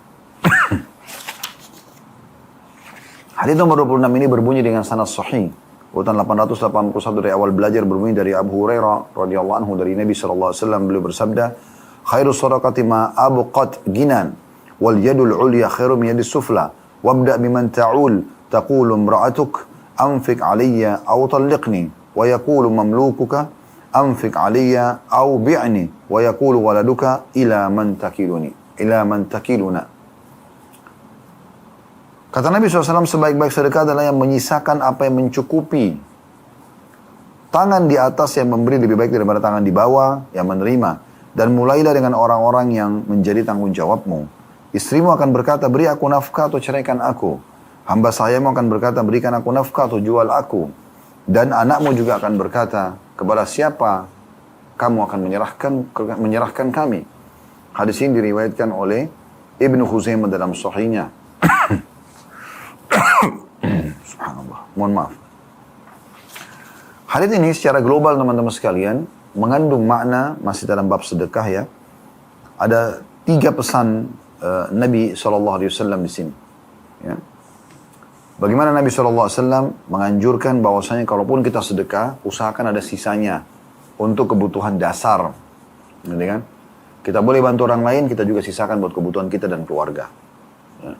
Hadis nomor 26 ini berbunyi dengan sanad sahih. Urutan 881 dari awal belajar berbunyi dari Abu Hurairah radhiyallahu anhu dari Nabi sallallahu alaihi wasallam, beliau bersabda, "Khairu shadaqati ma abqat ginan wal yadul ulya khairu min yadis sufla wabda biman ta'ul taqulu imra'atuk anfiq 'alayya aw talliqni wa yaqulu mamlukuka anfiq 'alayya aw bi'ni wa yaqulu waladuka ila man takiluna." Kata Nabi SAW, sebaik-baik sedekah adalah yang menyisakan apa yang mencukupi. Tangan di atas yang memberi lebih baik daripada tangan di bawah yang menerima. Dan mulailah dengan orang-orang yang menjadi tanggung jawabmu. Istrimu akan berkata, beri aku nafkah atau ceraikan aku. Hamba sayamu akan berkata, berikan aku nafkah atau jual aku. Dan anakmu juga akan berkata, kepada siapa kamu akan menyerahkan kami. Hadis ini diriwayatkan oleh Ibnu Khuzaimah dalam sahihnya. Subhanallah, mohon maaf. Hadis ini secara global teman-teman sekalian mengandung makna, masih dalam bab sedekah ya. Ada 3 pesan Nabi SAW di sini. Ya. Bagaimana Nabi SAW menganjurkan bahwasanya kalaupun kita sedekah, usahakan ada sisanya untuk kebutuhan dasar. Gitu kan? Kita boleh bantu orang lain, kita juga sisakan buat kebutuhan kita dan keluarga. Ya.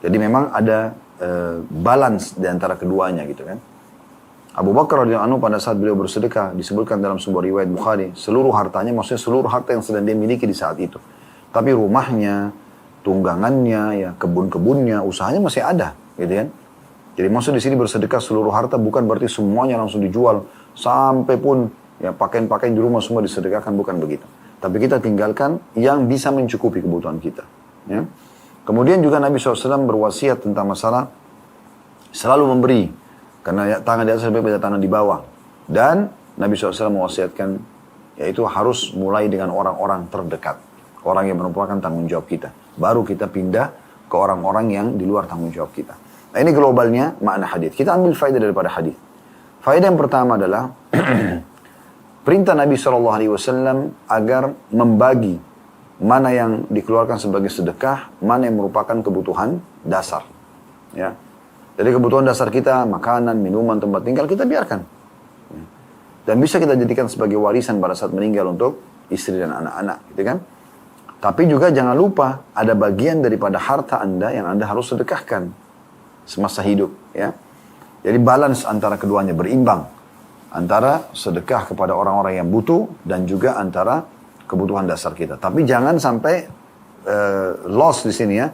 Jadi memang ada balance di antara keduanya gitu kan. Abu Bakar radhiyallahu anhu pada saat beliau bersedekah disebutkan dalam sebuah riwayat Bukhari, seluruh hartanya, maksudnya seluruh harta yang sedang dia miliki di saat itu. Tapi rumahnya, tunggangannya, ya kebun-kebunnya, usahanya masih ada, gitu kan. Jadi maksud di sini bersedekah seluruh harta bukan berarti semuanya langsung dijual sampai pun ya pakaian-pakaian di rumah semua disedekahkan, bukan begitu. Tapi kita tinggalkan yang bisa mencukupi kebutuhan kita, ya. Kemudian juga Nabi SAW berwasiat tentang masalah selalu memberi. Karena tangan di atas lebih baik dari tangan di bawah. Dan Nabi SAW mewasiatkan, yaitu harus mulai dengan orang-orang terdekat. Orang yang merupakan tanggung jawab kita. Baru kita pindah ke orang-orang yang di luar tanggung jawab kita. Nah ini globalnya makna hadis. Kita ambil faedah daripada hadis. Faedah yang pertama adalah perintah Nabi SAW agar membagi mana yang dikeluarkan sebagai sedekah, mana yang merupakan kebutuhan dasar. Ya. Jadi kebutuhan dasar kita, makanan, minuman, tempat tinggal, kita biarkan. Ya. Dan bisa kita jadikan sebagai warisan pada saat meninggal untuk istri dan anak-anak. Gitu kan? Tapi juga jangan lupa, ada bagian daripada harta Anda yang Anda harus sedekahkan semasa hidup. Ya. Jadi balance antara keduanya, berimbang. Antara sedekah kepada orang-orang yang butuh, dan juga antara kebutuhan dasar kita. Tapi jangan sampai loss di sini ya.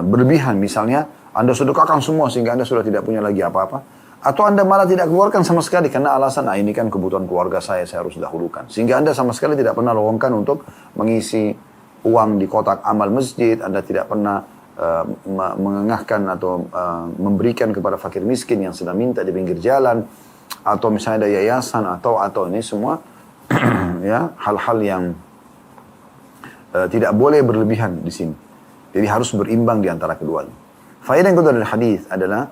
Berlebihan misalnya Anda sedekahkan semua sehingga Anda sudah tidak punya lagi apa-apa. Atau Anda malah tidak keluarkan sama sekali karena alasan ini kan kebutuhan keluarga saya harus dahulukan. Sehingga Anda sama sekali tidak pernah luangkan untuk mengisi uang di kotak amal masjid. Anda tidak pernah mengengahkan atau memberikan kepada fakir miskin yang sedang minta di pinggir jalan. Atau misalnya ada yayasan atau ini semua ya, hal-hal yang tidak boleh berlebihan di sini. Jadi harus berimbang di antara keduanya. Faedah yang kedua dari hadis adalah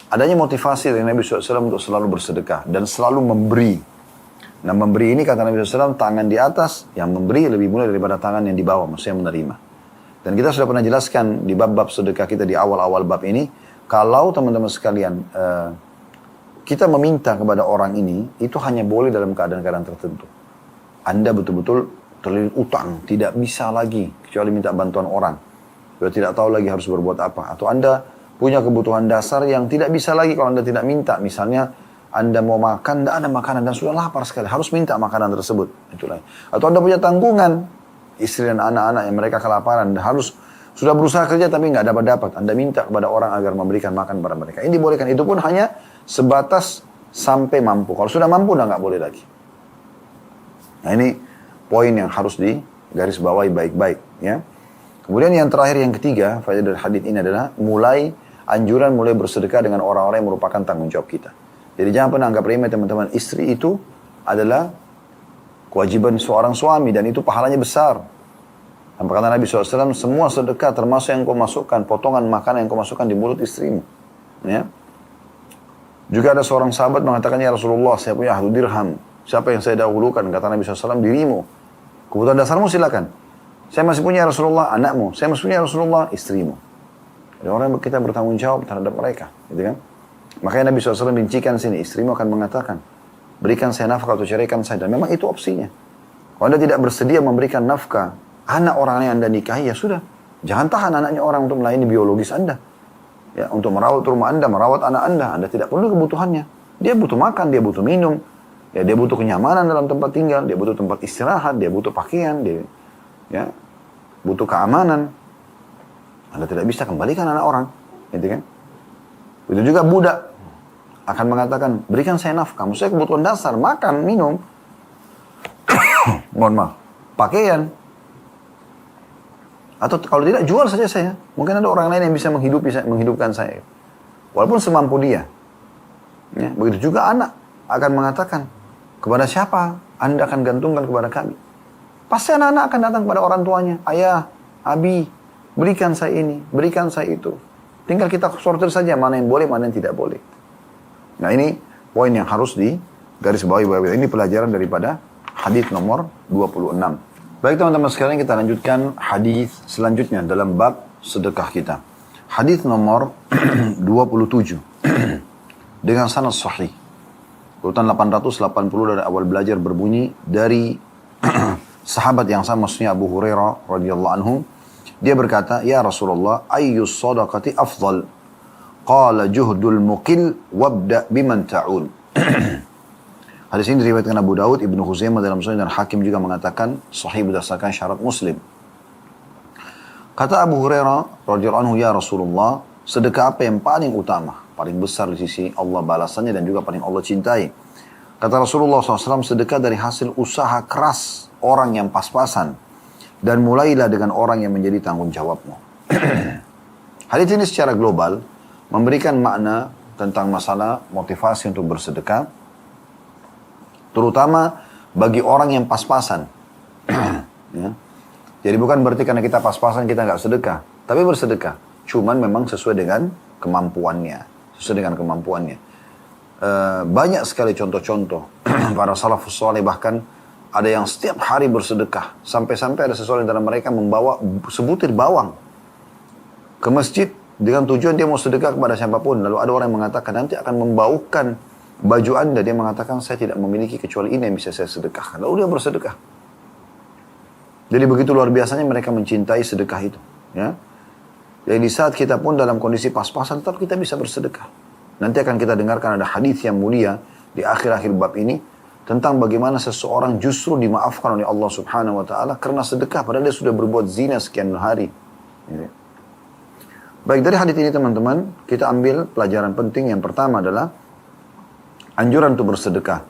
adanya motivasi dari Nabi SAW untuk selalu bersedekah dan selalu memberi. Nah memberi ini kata Nabi SAW, tangan di atas yang memberi lebih mulia daripada tangan yang di bawah, maksudnya menerima. Dan kita sudah pernah jelaskan di bab-bab sedekah kita di awal-awal bab ini, kalau teman-teman sekalian kita meminta kepada orang ini, itu hanya boleh dalam keadaan-keadaan tertentu. Anda betul-betul terlilit utang, tidak bisa lagi kecuali minta bantuan orang. Sudah tidak tahu lagi harus berbuat apa. Atau Anda punya kebutuhan dasar yang tidak bisa lagi kalau Anda tidak minta. Misalnya Anda mau makan, tidak ada makanan dan sudah lapar sekali, harus minta makanan tersebut. Itulah. Atau Anda punya tanggungan, istri dan anak-anak yang mereka kelaparan, dan harus sudah berusaha kerja tapi nggak dapat. Anda minta kepada orang agar memberikan makan pada mereka. Ini dibolehkan, itu pun hanya sebatas sampai mampu. Kalau sudah mampu, udah nggak boleh lagi. Nah ini poin yang harus digarisbawahi baik-baik. Ya. Kemudian yang terakhir, yang ketiga, faedah dari hadis ini adalah anjuran mulai bersedekah dengan orang-orang yang merupakan tanggung jawab kita. Jadi jangan pernah anggap remeh teman-teman, istri itu adalah kewajiban seorang suami dan itu pahalanya besar. Dan kata Nabi SAW, semua sedekah termasuk yang kau masukkan, potongan makanan yang kau masukkan di mulut istrimu. Ya. Juga ada seorang sahabat mengatakan, ya Rasulullah, saya punya 1 dirham. Siapa yang saya dahulukan? Kata Nabi SAW, dirimu. Kebutuhan dasarmu silakan. Saya masih punya Rasulullah anakmu, saya masih punya Rasulullah istrimu. Ada orang yang kita bertanggung jawab terhadap mereka, gitu kan? Makanya Nabi SAW rincikan sini, istrimu akan mengatakan, berikan saya nafkah atau ceraikan saya. Dan memang itu opsinya. Kalau Anda tidak bersedia memberikan nafkah, anak orang yang Anda nikahi, ya sudah. Jangan tahan anaknya orang untuk melayani biologis Anda. Ya, untuk merawat rumah Anda, merawat anak Anda tidak perlu kebutuhannya. Dia butuh makan, dia butuh minum, ya, dia butuh kenyamanan dalam tempat tinggal, dia butuh tempat istirahat, dia butuh pakaian, dia ya, butuh keamanan. Anda tidak bisa kembalikan anak orang, gitu kan? Itu juga budak akan mengatakan, berikan saya nafkah, maksudnya kebutuhan dasar, makan, minum, mohon maaf, pakaian. Atau kalau tidak, jual saja saya. Mungkin ada orang lain yang bisa menghidupkan saya. Walaupun semampu dia. Ya, begitu juga anak akan mengatakan, kepada siapa Anda akan gantungkan kepada kami? Pasti anak-anak akan datang kepada orang tuanya. Ayah, abi, berikan saya ini, berikan saya itu. Tinggal kita sortir saja mana yang boleh, mana yang tidak boleh. Nah ini poin yang harus digarisbawahi. Ini pelajaran daripada hadis nomor 26. Baik teman-teman sekalian, kita lanjutkan hadis selanjutnya dalam bab sedekah kita. Hadis nomor 27 dengan sanad sahih. Urutan 880 dari awal belajar berbunyi dari sahabat yang sama, maksudnya Abu Hurairah radhiyallahu anhu. Dia berkata, "Ya Rasulullah, ayyus sadaqati afdal?" Qala juhdul muqil wabda biman ta'ul. Hadis ini diriwayatkan Abu Daud, Ibnu Khuzaimah dalam Sunan, dan Hakim juga mengatakan sahih berdasarkan syarat Muslim. Kata Abu Hurairah radhiyallahu anhu, "Ya Rasulullah, sedekah apa yang paling utama, paling besar di sisi Allah balasannya dan juga paling Allah cintai?" Kata Rasulullah SAW, "Sedekah dari hasil usaha keras orang yang pas-pasan, dan mulailah dengan orang yang menjadi tanggung jawabmu." Hadis ini secara global memberikan makna tentang masalah motivasi untuk bersedekah, terutama bagi orang yang pas-pasan. Ya. Jadi bukan berarti karena kita pas-pasan kita nggak sedekah, tapi bersedekah. Cuman memang sesuai dengan kemampuannya, banyak sekali contoh-contoh para salafus saleh, bahkan ada yang setiap hari bersedekah, sampai-sampai ada seseorang dari mereka membawa sebutir bawang ke masjid dengan tujuan dia mau sedekah kepada siapapun. Lalu ada orang yang mengatakan, nanti akan membaukan baju Anda. Dia mengatakan, saya tidak memiliki kecuali ini yang bisa saya sedekahkan. Lalu dia bersedekah. Jadi begitu luar biasanya mereka mencintai sedekah itu. Ya. Jadi di saat kita pun dalam kondisi pas-pasan, tetap kita bisa bersedekah. Nanti akan kita dengarkan ada hadis yang mulia di akhir-akhir bab ini tentang bagaimana seseorang justru dimaafkan oleh Allah Subhanahu wa taala karena sedekah padahal dia sudah berbuat zina sekian hari. Ya. Baik, dari hadis ini teman-teman, kita ambil pelajaran penting. Yang pertama adalah anjuran untuk bersedekah.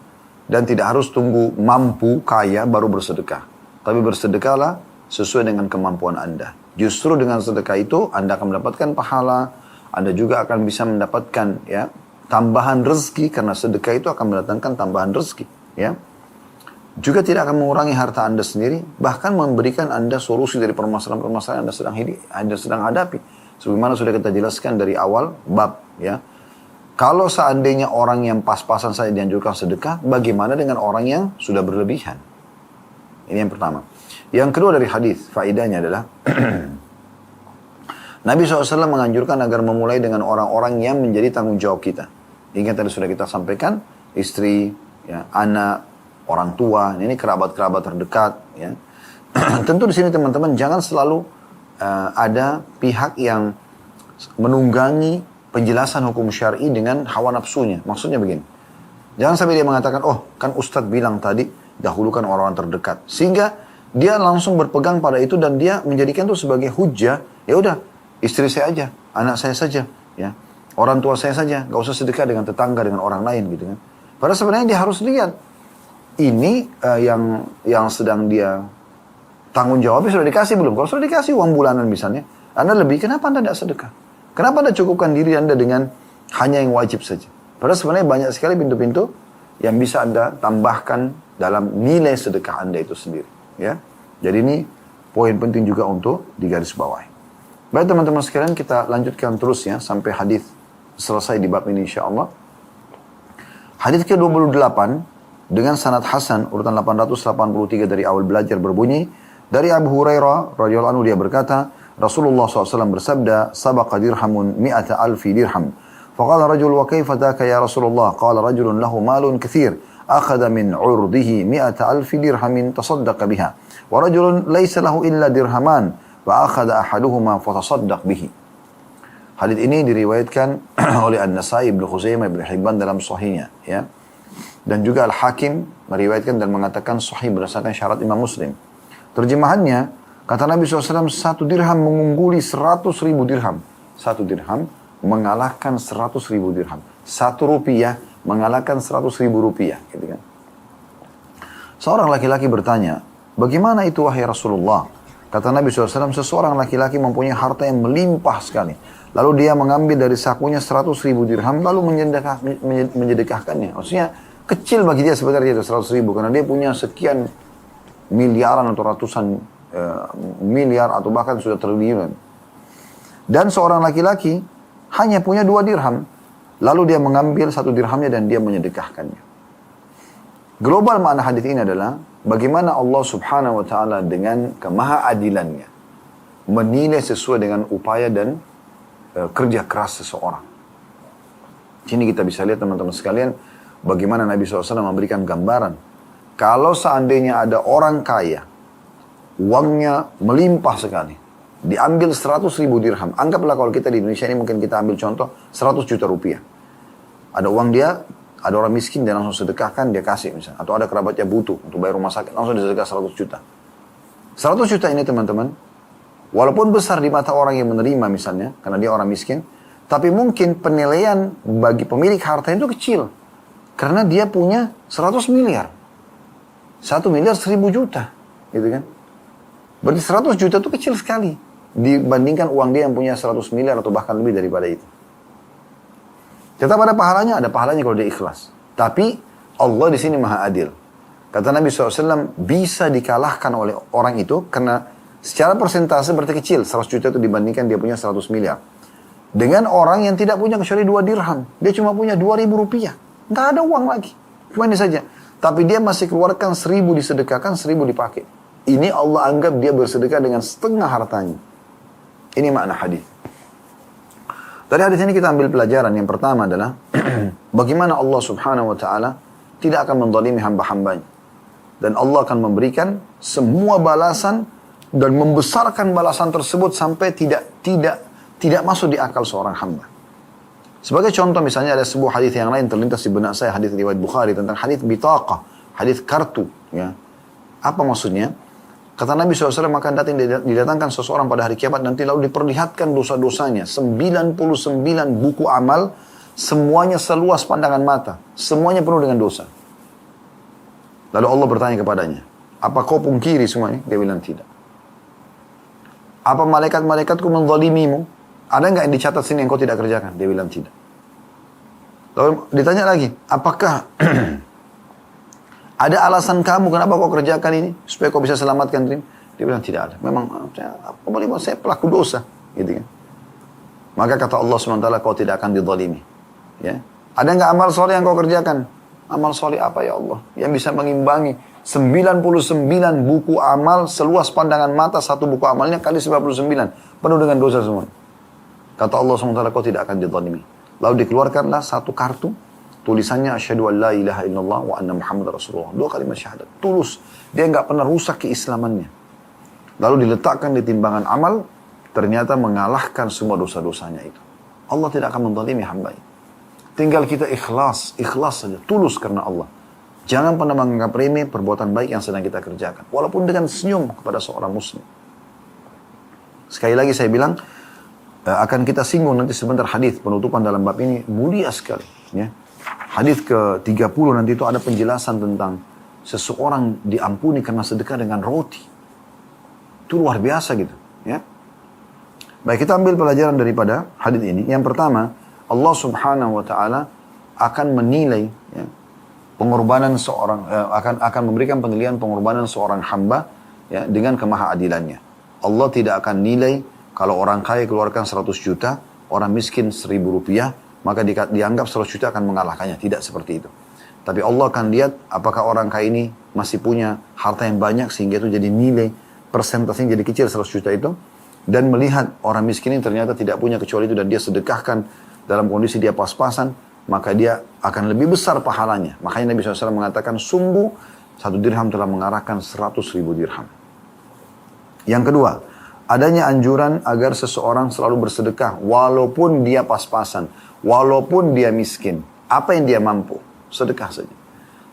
Dan tidak harus tunggu mampu, kaya, baru bersedekah. Tapi bersedekahlah sesuai dengan kemampuan Anda. Justru dengan sedekah itu, Anda akan mendapatkan pahala. Anda juga akan bisa mendapatkan ya tambahan rezeki, karena sedekah itu akan mendatangkan tambahan rezeki. Ya. Juga tidak akan mengurangi harta Anda sendiri, bahkan memberikan Anda solusi dari permasalahan-permasalahan Anda sedang hadapi. Sebagaimana sudah kita jelaskan dari awal bab, ya. Kalau seandainya orang yang pas-pasan saja dianjurkan sedekah, bagaimana dengan orang yang sudah berlebihan? Ini yang pertama. Yang kedua dari hadis, faedahnya adalah Nabi SAW menganjurkan agar memulai dengan orang-orang yang menjadi tanggung jawab kita. Ingat tadi sudah kita sampaikan, istri, ya, anak, orang tua, ini kerabat-kerabat terdekat. Ya. Tentu di sini teman-teman jangan selalu ada pihak yang menunggangi penjelasan hukum syar'i dengan hawa nafsunya. Maksudnya begini, jangan sampai dia mengatakan, oh kan Ustadz bilang tadi dahulukan orang-orang terdekat, sehingga dia langsung berpegang pada itu dan dia menjadikan itu sebagai hujah. Ya udah, istri saya aja, anak saya saja, ya, orang tua saya saja, gak usah sedekah dengan tetangga, dengan orang lain gitu kan. Padahal sebenarnya dia harus lihat ini yang sedang dia tanggung jawabnya sudah dikasih belum? Kalau sudah dikasih uang bulanan misalnya, Anda lebih, kenapa Anda tidak sedekah? Kenapa Anda cukupkan diri Anda dengan hanya yang wajib saja? Padahal sebenarnya banyak sekali pintu-pintu yang bisa Anda tambahkan dalam nilai sedekah Anda itu sendiri. Ya, jadi ini poin penting juga untuk digarisbawahi. Baik teman-teman sekalian, kita lanjutkan terus ya sampai hadis selesai di bab ini insyaallah. Hadis ke-28 dengan sanad hasan urutan 883 dari awal belajar berbunyi Dari Abu Hurairah radhiyallahu anhu dia berkata, Rasulullah SAW bersabda, "Sabaqa dirhamun mi'ata alfi dirham." Faqala rajul, "Wa kaifa dhaka ya Rasulullah?" Qala rajulun lahu malun katsir, akhadha min 'urdihi mi'ata alfi dirhamin tasaddaqa biha. Wa rajulun laysa lahu illa dirhaman, wa akhadha ahaduhuma fatasaddaq bihi. Hadits ini diriwayatkan oleh An-Nasai, Ibnu Khuzaimah, Ibnu Hibban dalam sahihnya, ya. Dan juga Al-Hakim meriwayatkan dan mengatakan sahih berdasarkan syarat Imam Muslim. Terjemahannya, kata Nabi SAW, 1 dirham mengungguli 100.000 dirham. 1 dirham mengalahkan 100.000 dirham. 1 rupiah mengalahkan 100.000 rupiah. Gitu kan. Seorang laki-laki bertanya, bagaimana itu wahai Rasulullah? Kata Nabi SAW, seseorang laki-laki mempunyai harta yang melimpah sekali. Lalu dia mengambil dari sakunya 100.000 dirham, lalu menjedekahkannya. Maksudnya, kecil bagi dia sebenarnya itu 100.000, karena dia punya sekian miliaran atau ratusan miliar atau bahkan sudah triliunan. Dan seorang laki-laki hanya punya 2 dirham. Lalu dia mengambil 1 dirhamnya dan dia menyedekahkannya. Global makna hadis ini adalah bagaimana Allah Subhanahu wa taala dengan kemahaadilannya menilai sesuai dengan upaya dan kerja keras seseorang. Sini kita bisa lihat teman-teman sekalian bagaimana Nabi SAW memberikan gambaran. Kalau seandainya ada orang kaya, uangnya melimpah sekali, diambil 100.000 dirham. Anggaplah kalau kita di Indonesia ini mungkin kita ambil contoh 100 juta rupiah. Ada uang dia, ada orang miskin, dia langsung sedekahkan, dia kasih misalnya. Atau ada kerabatnya butuh untuk bayar rumah sakit, langsung disedekah 100 juta. 100 juta ini teman-teman, walaupun besar di mata orang yang menerima misalnya, karena dia orang miskin, tapi mungkin penilaian bagi pemilik harta itu kecil. Karena dia punya 100 miliar. 1 miliar 1.000 juta. Gitu kan. Berarti 100 juta itu kecil sekali. Dibandingkan uang dia yang punya 100 miliar atau bahkan lebih daripada itu. Tetap ada pahalanya kalau dia ikhlas. Tapi Allah di sini maha adil. Kata Nabi SAW, bisa dikalahkan oleh orang itu karena secara persentase berarti kecil. 100 juta itu dibandingkan dia punya 100 miliar. Dengan orang yang tidak punya kecuali 2 dirham. Dia cuma punya 2.000 rupiah. Nggak ada uang lagi. Cuma ini saja. Tapi dia masih keluarkan 1.000 disedekahkan, 1.000 dipakai. Ini Allah anggap dia bersedekah dengan setengah hartanya. Ini makna hadis. Dari hadis ini kita ambil pelajaran. Yang pertama adalah bagaimana Allah Subhanahu wa taala tidak akan menzalimi hamba-hambanya. Dan Allah akan memberikan semua balasan dan membesarkan balasan tersebut sampai tidak masuk di akal seorang hamba. Sebagai contoh misalnya ada sebuah hadis yang lain terlintas di benak saya, hadis riwayat Bukhari tentang hadis bitaqah, hadis kartu, ya. Apa maksudnya? Kata Nabi SAW akan didatangkan seseorang pada hari kiamat nanti lalu diperlihatkan dosa-dosanya. 99 buku amal, semuanya seluas pandangan mata. Semuanya penuh dengan dosa. Lalu Allah bertanya kepadanya, apa kau pungkiri semuanya? Dia bilang tidak. Apa malaikat-malaikatku menzalimimu? Ada nggak yang dicatat sini yang kau tidak kerjakan? Dia bilang tidak. Lalu ditanya lagi, apakah ada alasan kamu kenapa kau kerjakan ini supaya kau bisa selamatkan diri? Dia bilang tidak ada. Memang saya pelaku dosa, gitu kan. Maka kata Allah SWT, kau tidak akan dizalimi. Ya. Ada nggak amal soleh yang kau kerjakan? Amal soleh apa ya Allah? Yang bisa mengimbangi 99 buku amal seluas pandangan mata, satu buku amalnya kali 99. Penuh dengan dosa semua. Kata Allah SWT, kau tidak akan dizalimi. Lalu dikeluarkanlah satu kartu, tulisannya asyhadu an la ilaha illallah wa anna Muhammad Rasulullah. 2 kalimat syahadat. Tulus. Dia nggak pernah rusak keislamannya. Lalu diletakkan di timbangan amal, ternyata mengalahkan semua dosa-dosanya itu. Allah tidak akan menzalimi hamba-Nya. Tinggal kita ikhlas saja, tulus karena Allah. Jangan pernah menganggap remeh perbuatan baik yang sedang kita kerjakan. Walaupun dengan senyum kepada seorang muslim. Sekali lagi saya bilang, akan kita singgung nanti sebentar hadis penutupan dalam bab ini mulia sekali. Ya. Hadis ke-30 nanti itu ada penjelasan tentang seseorang diampuni karena sedekah dengan roti. Itu luar biasa gitu. Ya. Baik, kita ambil pelajaran daripada hadis ini. Yang pertama, Allah Subhanahu wa taala akan menilai ya, pengorbanan seorang akan memberikan penilaian pengorbanan seorang hamba ya, dengan kemahaadilannya. Allah tidak akan nilai kalau orang kaya keluarkan 100 juta, orang miskin 1.000 rupiah, maka dianggap 100 juta akan mengalahkannya. Tidak seperti itu. Tapi Allah akan lihat apakah orang kaya ini masih punya harta yang banyak sehingga itu jadi nilai persentasenya jadi kecil 100 juta itu, dan melihat orang miskin ini ternyata tidak punya kecuali itu dan dia sedekahkan dalam kondisi dia pas-pasan, maka dia akan lebih besar pahalanya. Makanya Nabi SAW mengatakan, sungguh 1 dirham telah mengarahkan 100.000 dirham. Yang kedua, adanya anjuran agar seseorang selalu bersedekah walaupun dia pas-pasan, walaupun dia miskin. Apa yang dia mampu, sedekah saja.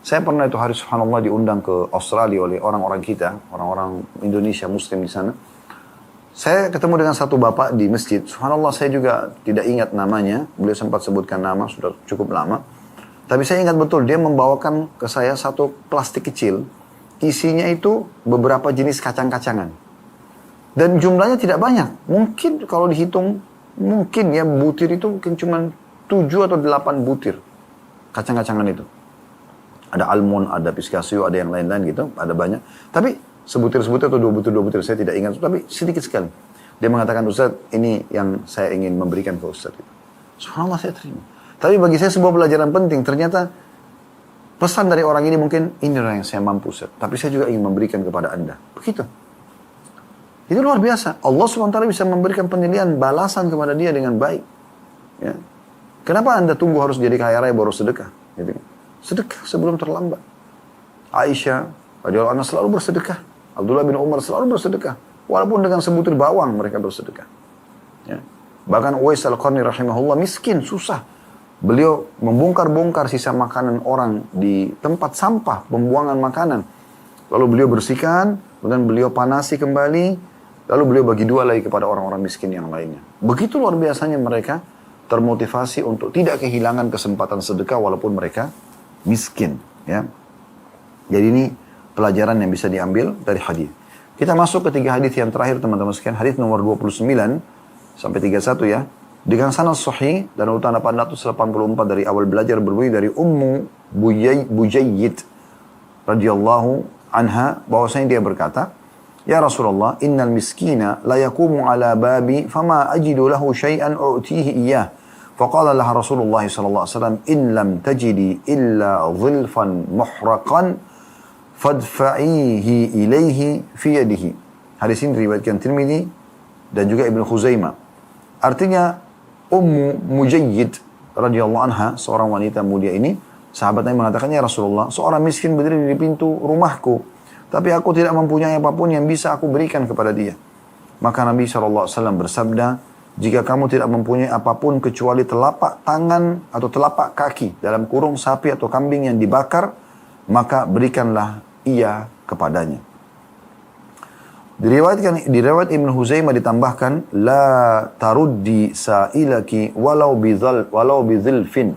Saya pernah itu hari subhanallah diundang ke Australia oleh orang-orang kita, orang-orang Indonesia Muslim di sana. Saya ketemu dengan satu bapak di masjid. Subhanallah saya juga tidak ingat namanya. Beliau sempat sebutkan nama, sudah cukup lama. Tapi saya ingat betul, dia membawakan ke saya satu plastik kecil. Isinya itu beberapa jenis kacang-kacangan. Dan jumlahnya tidak banyak. Mungkin kalau dihitung, mungkin ya butir itu mungkin cuma 7 atau 8 butir. Kacang-kacangan itu. Ada almond, ada pistachio, ada yang lain-lain gitu. Ada banyak. Tapi sebutir-sebutir atau 2 butir, saya tidak ingat. Tapi sedikit sekali. Dia mengatakan, Ustaz, ini yang saya ingin memberikan ke Ustaz. Subhanallah, saya terima. Tapi bagi saya sebuah pelajaran penting. Ternyata pesan dari orang ini mungkin, inilah yang saya mampu, Ustaz. Tapi saya juga ingin memberikan kepada Anda. Begitu. Itu luar biasa. Allah SWT bisa memberikan penilaian balasan kepada dia dengan baik. Ya. Kenapa Anda tunggu harus jadi kaya raya baru sedekah? Gitu. Sedekah sebelum terlambat. Aisyah radhiyallahu anha selalu bersedekah. Abdullah bin Umar selalu bersedekah. Walaupun dengan sebutir bawang mereka bersedekah. Ya. Bahkan Uwais al-Qarni rahimahullah miskin, susah. Beliau membongkar-bongkar sisa makanan orang di tempat sampah, pembuangan makanan. Lalu beliau bersihkan, kemudian beliau panasi kembali, lalu beliau bagi 2 lagi kepada orang-orang miskin yang lainnya. Begitu luar biasanya mereka termotivasi untuk tidak kehilangan kesempatan sedekah walaupun mereka miskin. Ya. Jadi ini pelajaran yang bisa diambil dari hadis. Kita masuk ke 3 hadis yang terakhir teman-teman sekalian. Hadis nomor 29 sampai 31 ya. Dengan sanad sahih dan urutan 884 dari awal belajar berbunyi dari Ummu Bujayyid radhiyallahu anha bahwasanya dia berkata, "Ya Rasulullah, innal miskina la yaqumu ala babi fama ajidu lahu syai'an u'tihi iyyah." Faqala laha Rasulullah sallallahu alaihi wasallam, "In lam tajidi illa dhilfan muhraqan fadfa'ihi ilaihi fi yadihi." Hadis ini diriwayatkan Tirmidzi dan juga Ibnu Khuzaimah. Artinya Ummu Mujayyid radhiyallahu anha, seorang wanita mulia ini, sahabatnya mengatakan, "Ya Rasulullah, seorang miskin berdiri di pintu rumahku, tapi aku tidak mempunyai apapun yang bisa aku berikan kepada dia." Maka Nabi SAW bersabda, "Jika kamu tidak mempunyai apapun kecuali telapak tangan atau telapak kaki dalam kurung sapi atau kambing yang dibakar, maka berikanlah ia kepadanya." Di riwayat Ibnu Huzaimah ditambahkan, "La taruddi sa'ilaki walau bidzilfin."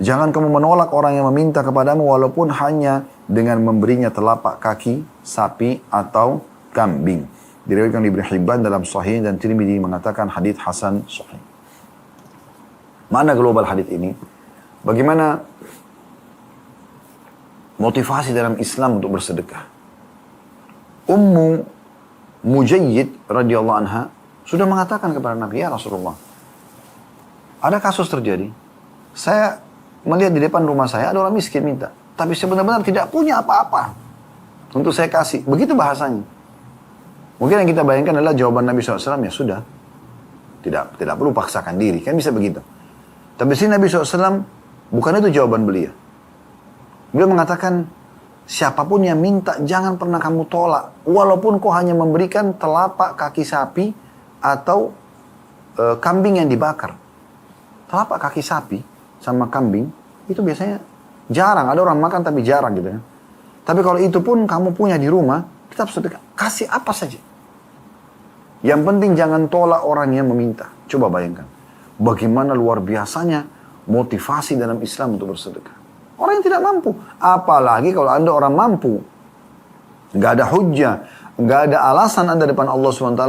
Jangan kamu menolak orang yang meminta kepadamu walaupun hanya dengan memberinya telapak kaki, sapi atau kambing. Diriwayatkan Ibnu Hibban dalam Sahih dan Tirmidzi mengatakan hadits hasan sahih. Mana global hadits ini? Bagaimana motivasi dalam Islam untuk bersedekah? Ummu Mujayyid radhiyallahu anha sudah mengatakan kepada Nabi, "Ya Rasulullah, ada kasus terjadi. Saya melihat di depan rumah saya ada orang miskin minta, tapi saya benar-benar tidak punya apa-apa untuk saya kasih." Begitu bahasanya. Mungkin yang kita bayangkan adalah jawaban Nabi SAW, ya sudah, tidak perlu paksakan diri, kan bisa begitu. Tapi sini Nabi SAW bukan itu jawaban beliau. Beliau mengatakan, siapapun yang minta jangan pernah kamu tolak, walaupun kau hanya memberikan telapak kaki sapi atau kambing yang dibakar. Telapak kaki sapi sama kambing itu biasanya jarang, ada orang makan tapi jarang gitu kan. Tapi kalau itu pun kamu punya di rumah, tetap sedekah, kasih apa saja. Yang penting jangan tolak orang yang meminta. Coba bayangkan bagaimana luar biasanya motivasi dalam Islam untuk bersedekah. Orang yang tidak mampu, apalagi kalau Anda orang mampu, nggak ada hujjah, nggak ada alasan Anda depan Allah SWT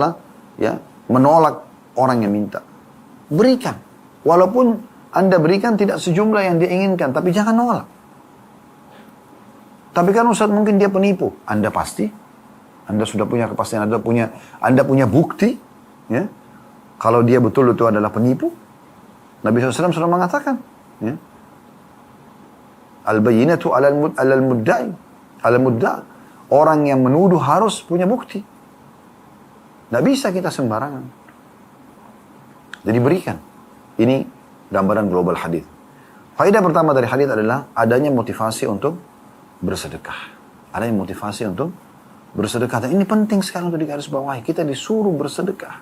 ya menolak orang yang minta. Berikan, walaupun Anda berikan tidak sejumlah yang dia inginkan, tapi jangan nolak. Tapi kan Ustaz mungkin dia penipu. Anda pasti, Anda sudah punya kepastian, Anda punya bukti, ya. Kalau dia betul itu adalah penipu, Nabi SAW sudah mengatakan, ya. Al-bayyinatu alal mudda'i. Orang yang menuduh harus punya bukti. Nggak bisa kita sembarangan. Jadi berikan. Ini gambaran global hadis. Faedah pertama dari hadis adalah adanya motivasi untuk bersedekah. Adanya motivasi untuk bersedekah. Dan ini penting sekali untuk digarisbawahi. Kita disuruh bersedekah.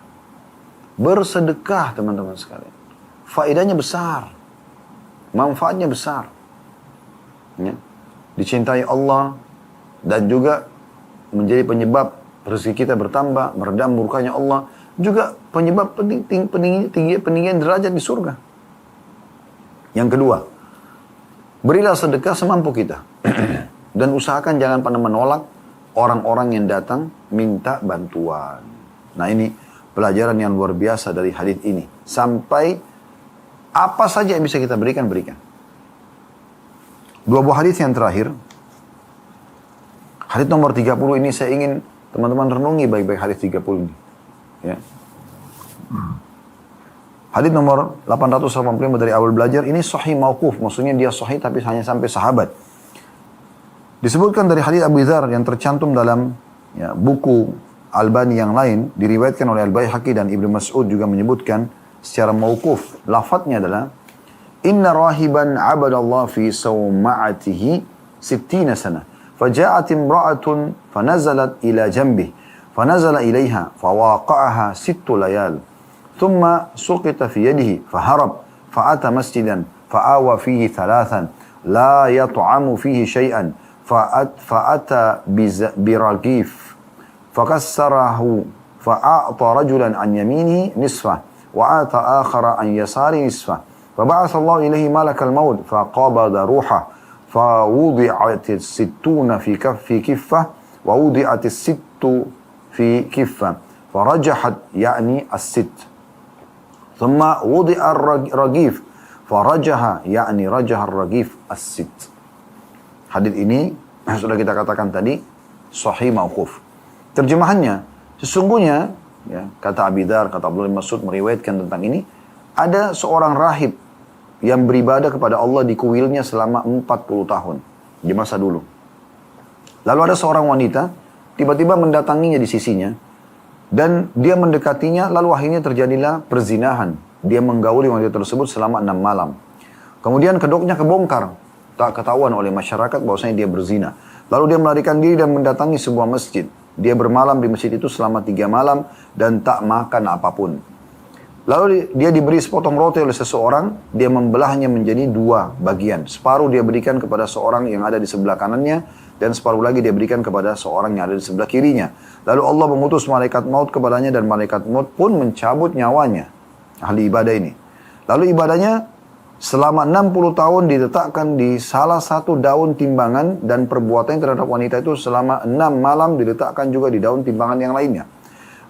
Bersedekah teman-teman sekalian. Faedahnya besar. Manfaatnya besar. Ya. Dicintai Allah. Dan juga menjadi penyebab rezeki kita bertambah. Meredam murkanya Allah. Juga penyebab peninggian derajat di surga. Yang kedua, berilah sedekah semampu kita. Dan usahakan jangan pernah menolak orang-orang yang datang minta bantuan. Nah ini pelajaran yang luar biasa dari hadis ini. Sampai apa saja yang bisa kita berikan, berikan. Dua buah hadis yang terakhir. Hadis nomor 30 ini saya ingin teman-teman renungi baik-baik hadis 30 ini. Ya. Hadis nomor 885 dari awal belajar ini sahih mauquf, maksudnya dia sahih tapi hanya sampai sahabat. Disebutkan dari hadis Abu Dzar yang tercantum dalam buku Albani yang lain, diriwayatkan oleh Al-Baihaqi dan Ibnu Mas'ud juga menyebutkan secara mauquf. Lafadznya adalah Inna rahiban abadallah fi sawma'atihi 60 sana. Faja'at imra'atun fanazalat ila janbih. فنزل إليها فواقعها 6 ليال ثم سقط في يده فهرب فأتى مسجدا فآوى فيه 3 لا يطعم فيه شيئا فأتى برغيف فكسره فأعطى رجلا عن يمينه نصفه وأعطى آخر عن يساره نصفه فبعث الله إليه ملك الموت فقبض روحه فوضعت 60 في كفة ووضعت 6 في كفة فرجحت يعني الست ثم وضع الرغيف فرجح يعني رجح الرغيف الست. Hadis ini sudah kita katakan tadi sahih mauquf. Terjemahannya sesungguhnya ya, kata Abi Dzar, kata Abdullah bin Mas'ud meriwayatkan tentang ini, ada seorang rahib yang beribadah kepada Allah di kuilnya selama 40 tahun di masa dulu. Lalu ada seorang wanita tiba-tiba mendatanginya di sisinya dan dia mendekatinya, lalu akhirnya terjadilah perzinahan. Dia menggauli wanita tersebut selama 6 malam. Kemudian kedoknya kebongkar, tak ketahuan oleh masyarakat bahwasanya dia berzina. Lalu dia melarikan diri dan mendatangi sebuah masjid. Dia bermalam di masjid itu selama 3 malam dan tak makan apapun. Lalu dia diberi sepotong roti oleh seseorang, dia membelahnya menjadi 2 bagian. Separuh dia berikan kepada seorang yang ada di sebelah kanannya, dan separuh lagi dia berikan kepada seorang yang ada di sebelah kirinya. Lalu Allah mengutus malaikat maut kepadanya dan malaikat maut pun mencabut nyawanya. Ahli ibadah ini. Lalu ibadahnya selama 60 tahun diletakkan di salah satu daun timbangan dan perbuatannya terhadap wanita itu selama 6 malam diletakkan juga di daun timbangan yang lainnya.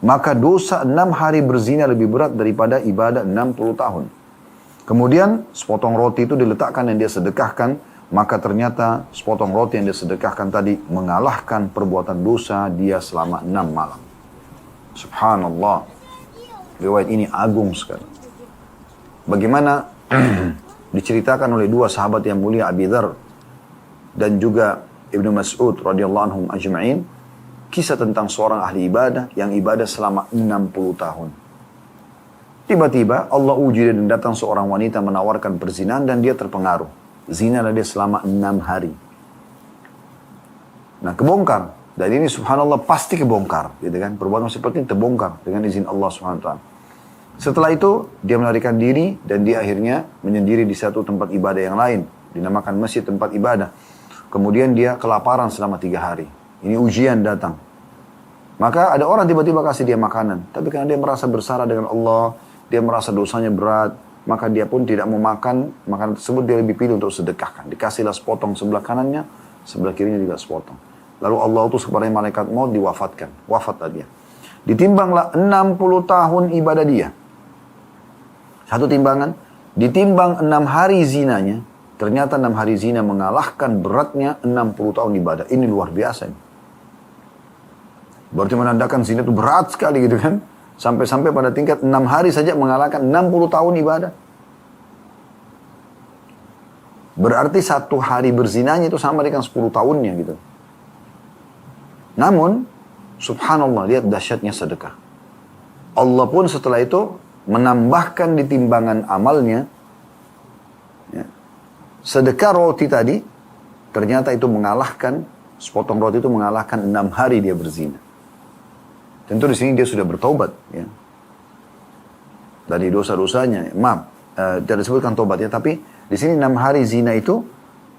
Maka dosa 6 hari berzina lebih berat daripada ibadah 60 tahun. Kemudian sepotong roti itu diletakkan dan dia sedekahkan. Maka ternyata sepotong roti yang dia sedekahkan tadi mengalahkan perbuatan dosa dia selama 6 malam. Subhanallah. Riwayat ini agung sekali. Bagaimana diceritakan oleh 2 sahabat yang mulia, Abi Dzar dan juga Ibnu Mas'ud radhiyallahu anhum ajma'in, kisah tentang seorang ahli ibadah yang ibadah selama 60 tahun. Tiba-tiba Allah uji dan datang seorang wanita menawarkan perzinahan dan dia terpengaruh. Zina dia selama 6 hari. Nah kebongkar. Dan ini subhanallah pasti kebongkar. Gitu kan? Perbuatan seperti ini terbongkar dengan izin Allah subhanahu wa ta'ala. Setelah itu dia melarikan diri dan dia akhirnya menyendiri di satu tempat ibadah yang lain. Dinamakan masjid tempat ibadah. Kemudian dia kelaparan selama 3 hari. Ini ujian datang. Maka ada orang tiba-tiba kasih dia makanan. Tapi karena dia merasa bersalah dengan Allah, dia merasa dosanya berat, maka dia pun tidak mau makan makanan tersebut, dia lebih pilih untuk sedekahkan. Dikasihlah sepotong sebelah kanannya, sebelah kirinya juga sepotong. Lalu Allah utus kepada malaikat maut, diwafatkan. Wafatlah dia. Ditimbanglah 60 tahun ibadah dia. Satu timbangan, ditimbang 6 hari zinanya, ternyata 6 hari zina mengalahkan beratnya 60 tahun ibadah. Ini luar biasa. Berarti menandakan zina itu berat sekali gitu kan. Sampai-sampai pada tingkat 6 hari saja mengalahkan 60 tahun ibadah. Berarti 1 hari berzinanya itu sama dengan 10 tahunnya gitu. Namun, subhanallah, lihat dahsyatnya sedekah. Allah pun setelah itu menambahkan di timbangan amalnya, ya, sedekah roti tadi, ternyata itu mengalahkan, sepotong roti itu mengalahkan 6 hari dia berzina. Tentu di sini dia sudah bertobat, ya, dari dosa-dosanya. Maaf, tidak disebutkan tobat ya, tapi di sini 6 hari zina itu,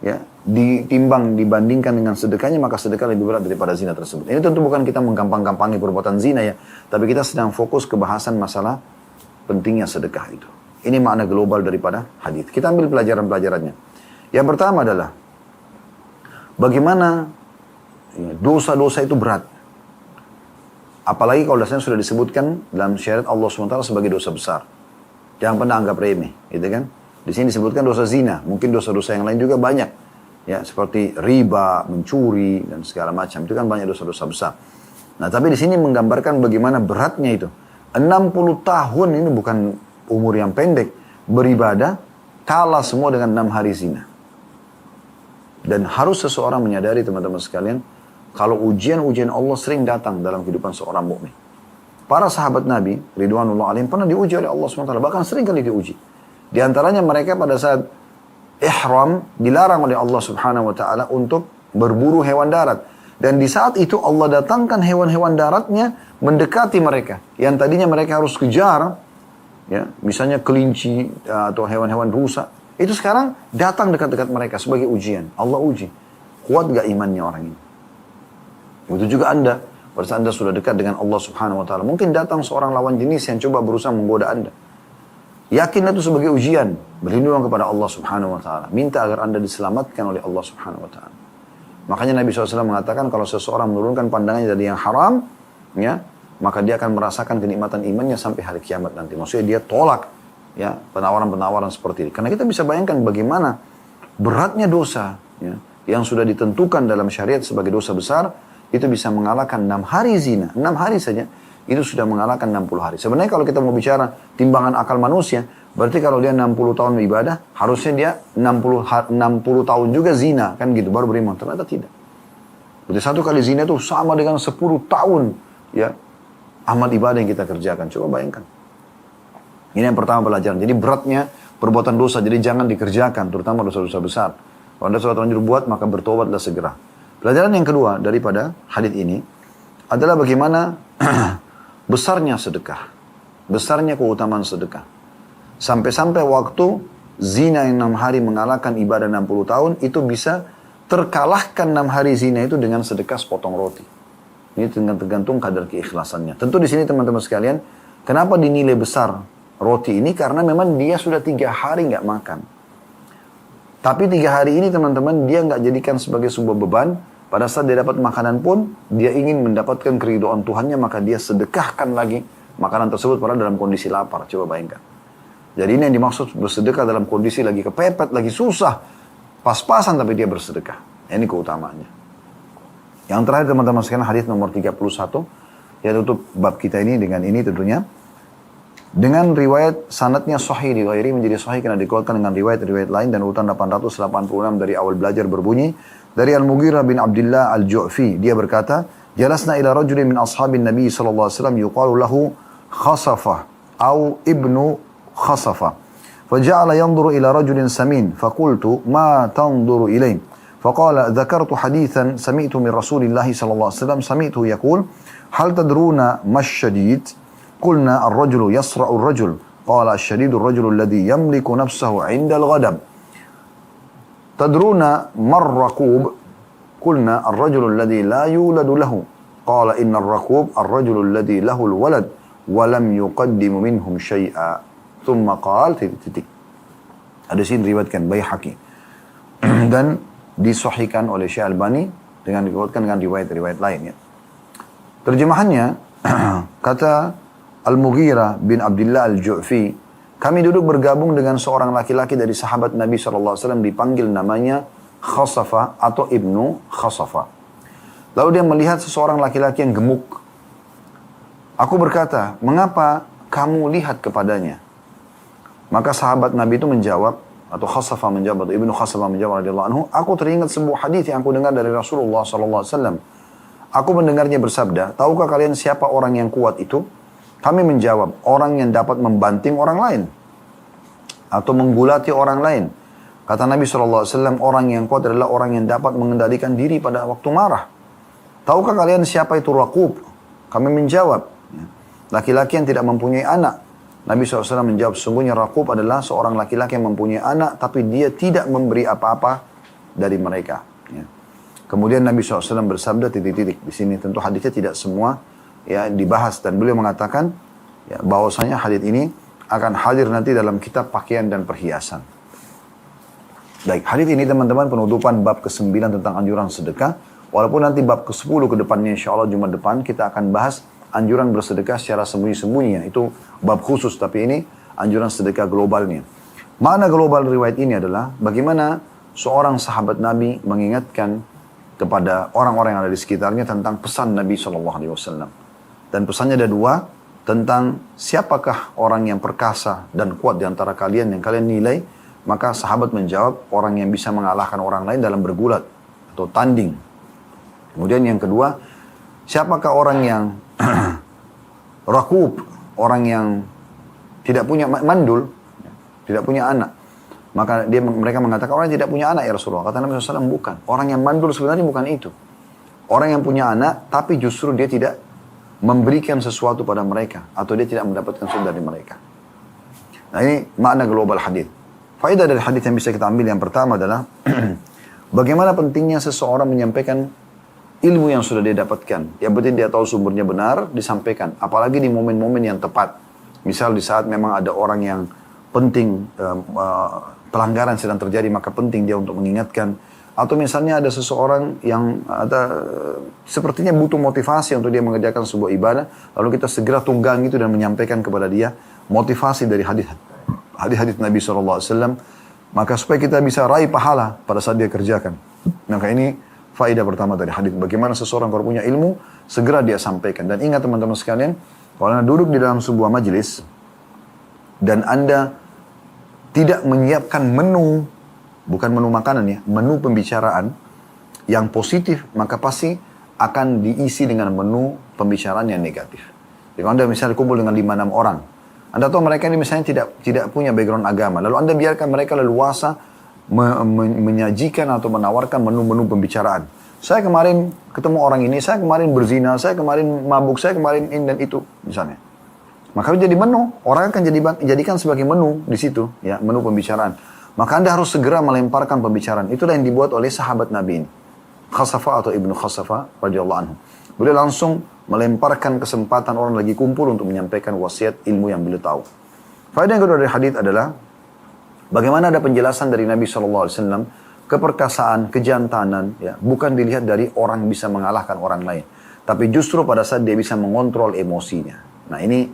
ya, ditimbang dibandingkan dengan sedekahnya, maka sedekah lebih berat daripada zina tersebut. Ini tentu bukan kita menggampang-gampangi perbuatan zina ya, tapi kita sedang fokus ke bahasan masalah pentingnya sedekah itu. Ini makna global daripada hadis. Kita ambil pelajaran-pelajarannya. Yang pertama adalah bagaimana dosa-dosa itu berat. Apalagi kalau dasarnya sudah disebutkan dalam syariat Allah SWT sebagai dosa besar. Jangan pernah anggap remeh, gitu kan? Di sini disebutkan dosa zina, mungkin dosa-dosa yang lain juga banyak. Ya, seperti riba, mencuri, dan segala macam. Itu kan banyak dosa-dosa besar. Nah, tapi di sini menggambarkan bagaimana beratnya itu. 60 tahun ini bukan umur yang pendek. Beribadah, kalah semua dengan 6 hari zina. Dan harus seseorang menyadari, teman-teman sekalian, kalau ujian-ujian Allah sering datang dalam kehidupan seorang mukmin. Para sahabat Nabi, Ridwanullah alaihim, pernah diuji oleh Allah SWT. Bahkan sering kali diuji. Di antaranya mereka pada saat ihram dilarang oleh Allah Subhanahu wa taala untuk berburu hewan darat. Dan di saat itu Allah datangkan hewan-hewan daratnya mendekati mereka. Yang tadinya mereka harus kejar, ya, misalnya kelinci atau hewan-hewan rusa. Itu sekarang datang dekat-dekat mereka sebagai ujian. Allah uji. Kuat gak imannya orang ini? Itu juga Anda. Pada saat Anda sudah dekat dengan Allah Subhanahu wa taala, mungkin datang seorang lawan jenis yang coba berusaha menggoda Anda. Yakin itu sebagai ujian. Berlindung kepada Allah Subhanahu wa ta'ala. Minta agar Anda diselamatkan oleh Allah Subhanahu wa ta'ala. Makanya Nabi SAW mengatakan kalau seseorang menurunkan pandangannya dari yang haram, ya, maka dia akan merasakan kenikmatan imannya sampai hari kiamat nanti. Maksudnya dia tolak, ya, penawaran-penawaran seperti ini. Karena kita bisa bayangkan bagaimana beratnya dosa, ya, yang sudah ditentukan dalam syariat sebagai dosa besar, itu bisa mengalahkan 6 hari zina. 6 hari saja. Itu sudah mengalahkan 60 hari. Sebenarnya kalau kita mau bicara timbangan akal manusia, berarti kalau dia 60 tahun beribadah, harusnya dia 60 tahun juga zina, kan gitu, baru beriman. Ternyata tidak. Berarti 1 kali zina itu sama dengan 10 tahun, ya, amal ibadah yang kita kerjakan. Coba bayangkan. Ini yang pertama pelajaran. Jadi beratnya perbuatan dosa, jadi jangan dikerjakan, terutama dosa-dosa besar. Kalau Anda sudah terlanjur buat, maka bertobatlah segera. Pelajaran yang kedua daripada hadis ini adalah bagaimana besarnya sedekah. Besarnya keutamaan sedekah. Sampai-sampai waktu zina yang 6 hari mengalahkan ibadah 60 tahun, itu bisa terkalahkan 6 hari zina itu dengan sedekah sepotong roti. Ini tergantung kadar keikhlasannya. Tentu di sini teman-teman sekalian, kenapa dinilai besar roti ini? Karena memang dia sudah 3 hari nggak makan. Tapi 3 hari ini teman-teman, dia nggak jadikan sebagai sebuah beban. Pada saat dia dapat makanan pun, dia ingin mendapatkan keridhaan Tuhannya, maka dia sedekahkan lagi makanan tersebut padahal dalam kondisi lapar. Coba bayangkan. Jadi ini yang dimaksud bersedekah dalam kondisi lagi kepepet, lagi susah. Pas-pasan tapi dia bersedekah. Ini keutamaannya. Yang terakhir teman-teman sekalian, hadis nomor 31. Ya, tutup bab kita ini dengan ini tentunya. Dengan riwayat sanadnya sahih, riwayat ini menjadi sahih karena dikuatkan dengan riwayat-riwayat lain, dan urutan 886 dari awal belajar berbunyi. Dari Al-Mughirah bin Abdullah Al-Ju'fi, dia berkata, "Jalasna ila rajulin min ashabin Nabi sallallahu alaihi wasallam yuqalu lahu Khasafah atau ibnu Khasafah. Faja'ala yanzuru ila rajulin samin, faqultu ma tanzuru ilayhi. Faqala dzakartu hadithan sami'tu min Rasulillah sallallahu alaihi wasallam, sami'tu yaqul, hal tadruna masyadid? Qulna ar-rajulu yasra'u ar-rajul. Qala asy-syadidu ar-rajulu alladhi yamliku nafsahu 'inda al-ghadab. Tadruna mar-raqub? Qulna ar-rajulu alladhi la yuladu lahu. Qala inna ar-raqub ar-rajulu alladhi lahu al-walad wa lam yuqaddimu minhum syai'a. Thumma qala titik. Hadis ini diriwayatkan Baihaqi dan disahihkan oleh Syekh Albani dengan dikuatkan dengan riwayat-riwayat lain, ya. Terjemahannya kata Al-Mughirah bin Abdullah Al-Ju'fi, kami duduk bergabung dengan seorang laki-laki dari sahabat Nabi SAW, dipanggil namanya Khasafah atau Ibnu Khasafah. Lalu dia melihat seseorang laki-laki yang gemuk. Aku berkata, mengapa kamu lihat kepadanya? Maka sahabat Nabi itu menjawab, atau Khasafah menjawab, atau Ibnu Khasafah menjawab radhiyallahu anhu, aku teringat sebuah hadis yang aku dengar dari Rasulullah SAW. Aku mendengarnya bersabda, tahukah kalian siapa orang yang kuat itu? Kami menjawab, orang yang dapat membanting orang lain. Atau menggulati orang lain. Kata Nabi SAW, orang yang kuat adalah orang yang dapat mengendalikan diri pada waktu marah. Tahukah kalian siapa itu Raqub? Kami menjawab, laki-laki yang tidak mempunyai anak. Nabi SAW menjawab, sesungguhnya Raqub adalah seorang laki-laki yang mempunyai anak, tapi dia tidak memberi apa-apa dari mereka. Ya. Kemudian Nabi SAW bersabda, titik-titik. Di sini tentu hadisnya tidak semua ya dibahas. Dan beliau mengatakan, ya, bahwasanya hadis ini akan hadir nanti dalam kitab pakaian dan perhiasan. Baik, hadis ini teman-teman penutupan bab ke-9 tentang anjuran sedekah. Walaupun nanti bab ke-10 ke depannya insya Allah Jumat depan kita akan bahas anjuran bersedekah secara sembunyi-sembunyi. Itu bab khusus, tapi ini anjuran sedekah globalnya. Makna global riwayat ini adalah bagaimana seorang sahabat Nabi mengingatkan kepada orang-orang yang ada di sekitarnya tentang pesan Nabi SAW. Dan pesannya ada dua, tentang siapakah orang yang perkasa dan kuat di antara kalian yang kalian nilai. Maka sahabat menjawab, orang yang bisa mengalahkan orang lain dalam bergulat atau tanding. Kemudian yang kedua, siapakah orang yang Raqub, orang yang tidak punya mandul, tidak punya anak. Maka mereka mengatakan orang yang tidak punya anak ya Rasulullah. Kata Nabi SAW, bukan. Orang yang mandul sebenarnya bukan itu. Orang yang punya anak, tapi justru dia tidak memberikan sesuatu pada mereka. Atau dia tidak mendapatkan sesuatu dari mereka. Nah ini makna global hadis. Faedah dari hadis yang bisa kita ambil yang pertama adalah bagaimana pentingnya seseorang menyampaikan ilmu yang sudah dia dapatkan. Yang penting dia tahu sumbernya benar, disampaikan. Apalagi di momen-momen yang tepat. Misal di saat memang ada orang yang penting, pelanggaran sedang terjadi, maka penting dia untuk mengingatkan. Atau misalnya ada seseorang yang sepertinya butuh motivasi untuk dia mengerjakan sebuah ibadah. Lalu kita segera tunggang itu dan menyampaikan kepada dia motivasi dari hadis-hadis Nabi SAW. Maka supaya kita bisa raih pahala pada saat dia kerjakan. Maka ini faedah pertama dari hadis. Bagaimana seseorang kalau punya ilmu, segera dia sampaikan. Dan ingat teman-teman sekalian, kalau Anda duduk di dalam sebuah majelis, dan Anda tidak menyiapkan menu, bukan menu makanan ya, menu pembicaraan yang positif, maka pasti akan diisi dengan menu pembicaraan yang negatif. Jadi kalau Anda misalnya kumpul dengan 5-6 orang, Anda tahu mereka ini misalnya tidak punya background agama, lalu Anda biarkan mereka leluasa menyajikan atau menawarkan menu-menu pembicaraan. Saya kemarin ketemu orang ini, saya kemarin berzina, saya kemarin mabuk, saya kemarin ini dan itu misalnya. Maka itu jadi menu, orang akan jadikan sebagai menu di situ, ya, menu pembicaraan. Maka Anda harus segera melemparkan pembicaraan. Itulah yang dibuat oleh sahabat Nabi ini, Khasafa atau Ibnu Khasafa radhiyallahu anhu. Beliau langsung melemparkan kesempatan orang lagi kumpul untuk menyampaikan wasiat ilmu yang beliau tahu. Faedah yang kedua dari hadis adalah bagaimana ada penjelasan dari Nabi SAW, keperkasaan, kejantanan, ya, bukan dilihat dari orang bisa mengalahkan orang lain, tapi justru pada saat dia bisa mengontrol emosinya. Nah ini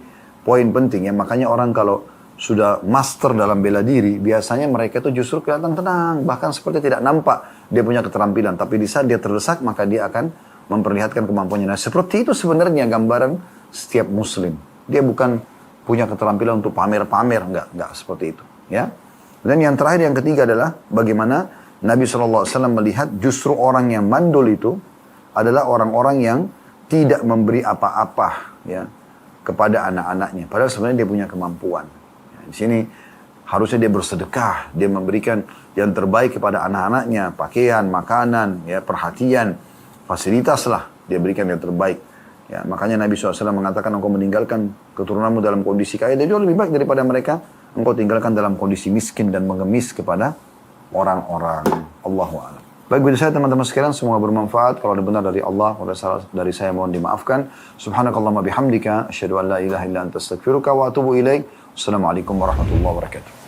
poin penting ya, makanya orang kalau sudah master dalam bela diri, biasanya mereka itu justru kelihatan tenang, bahkan seperti tidak nampak dia punya keterampilan, tapi di saat dia terdesak maka dia akan memperlihatkan kemampuannya. Nah seperti itu sebenarnya gambaran setiap muslim. Dia bukan punya keterampilan untuk pamer-pamer, enggak seperti itu. Ya. Dan yang terakhir, yang ketiga adalah bagaimana Nabi SAW melihat justru orang yang mandul itu adalah orang-orang yang tidak memberi apa-apa ya kepada anak-anaknya. Padahal sebenarnya dia punya kemampuan. Ya, di sini harusnya dia bersedekah, dia memberikan yang terbaik kepada anak-anaknya, pakaian, makanan, ya, perhatian, fasilitas lah, dia berikan yang terbaik. Ya, makanya Nabi SAW mengatakan, engkau meninggalkan keturunanmu dalam kondisi kaya, dia jauh lebih baik daripada mereka engkau tinggalkan dalam kondisi miskin dan mengemis kepada orang-orang. Allahu a'lam. Baik, begitu saya teman-teman sekalian, semoga bermanfaat. Kalau ada benar dari Allah, kalau ada salah dari saya mohon dimaafkan. Subhanakallahumma bihamdika, asyhadu an la ilaha illa anta astaghfiruka wa atubu ilaik. Assalamualaikum warahmatullahi wabarakatuh.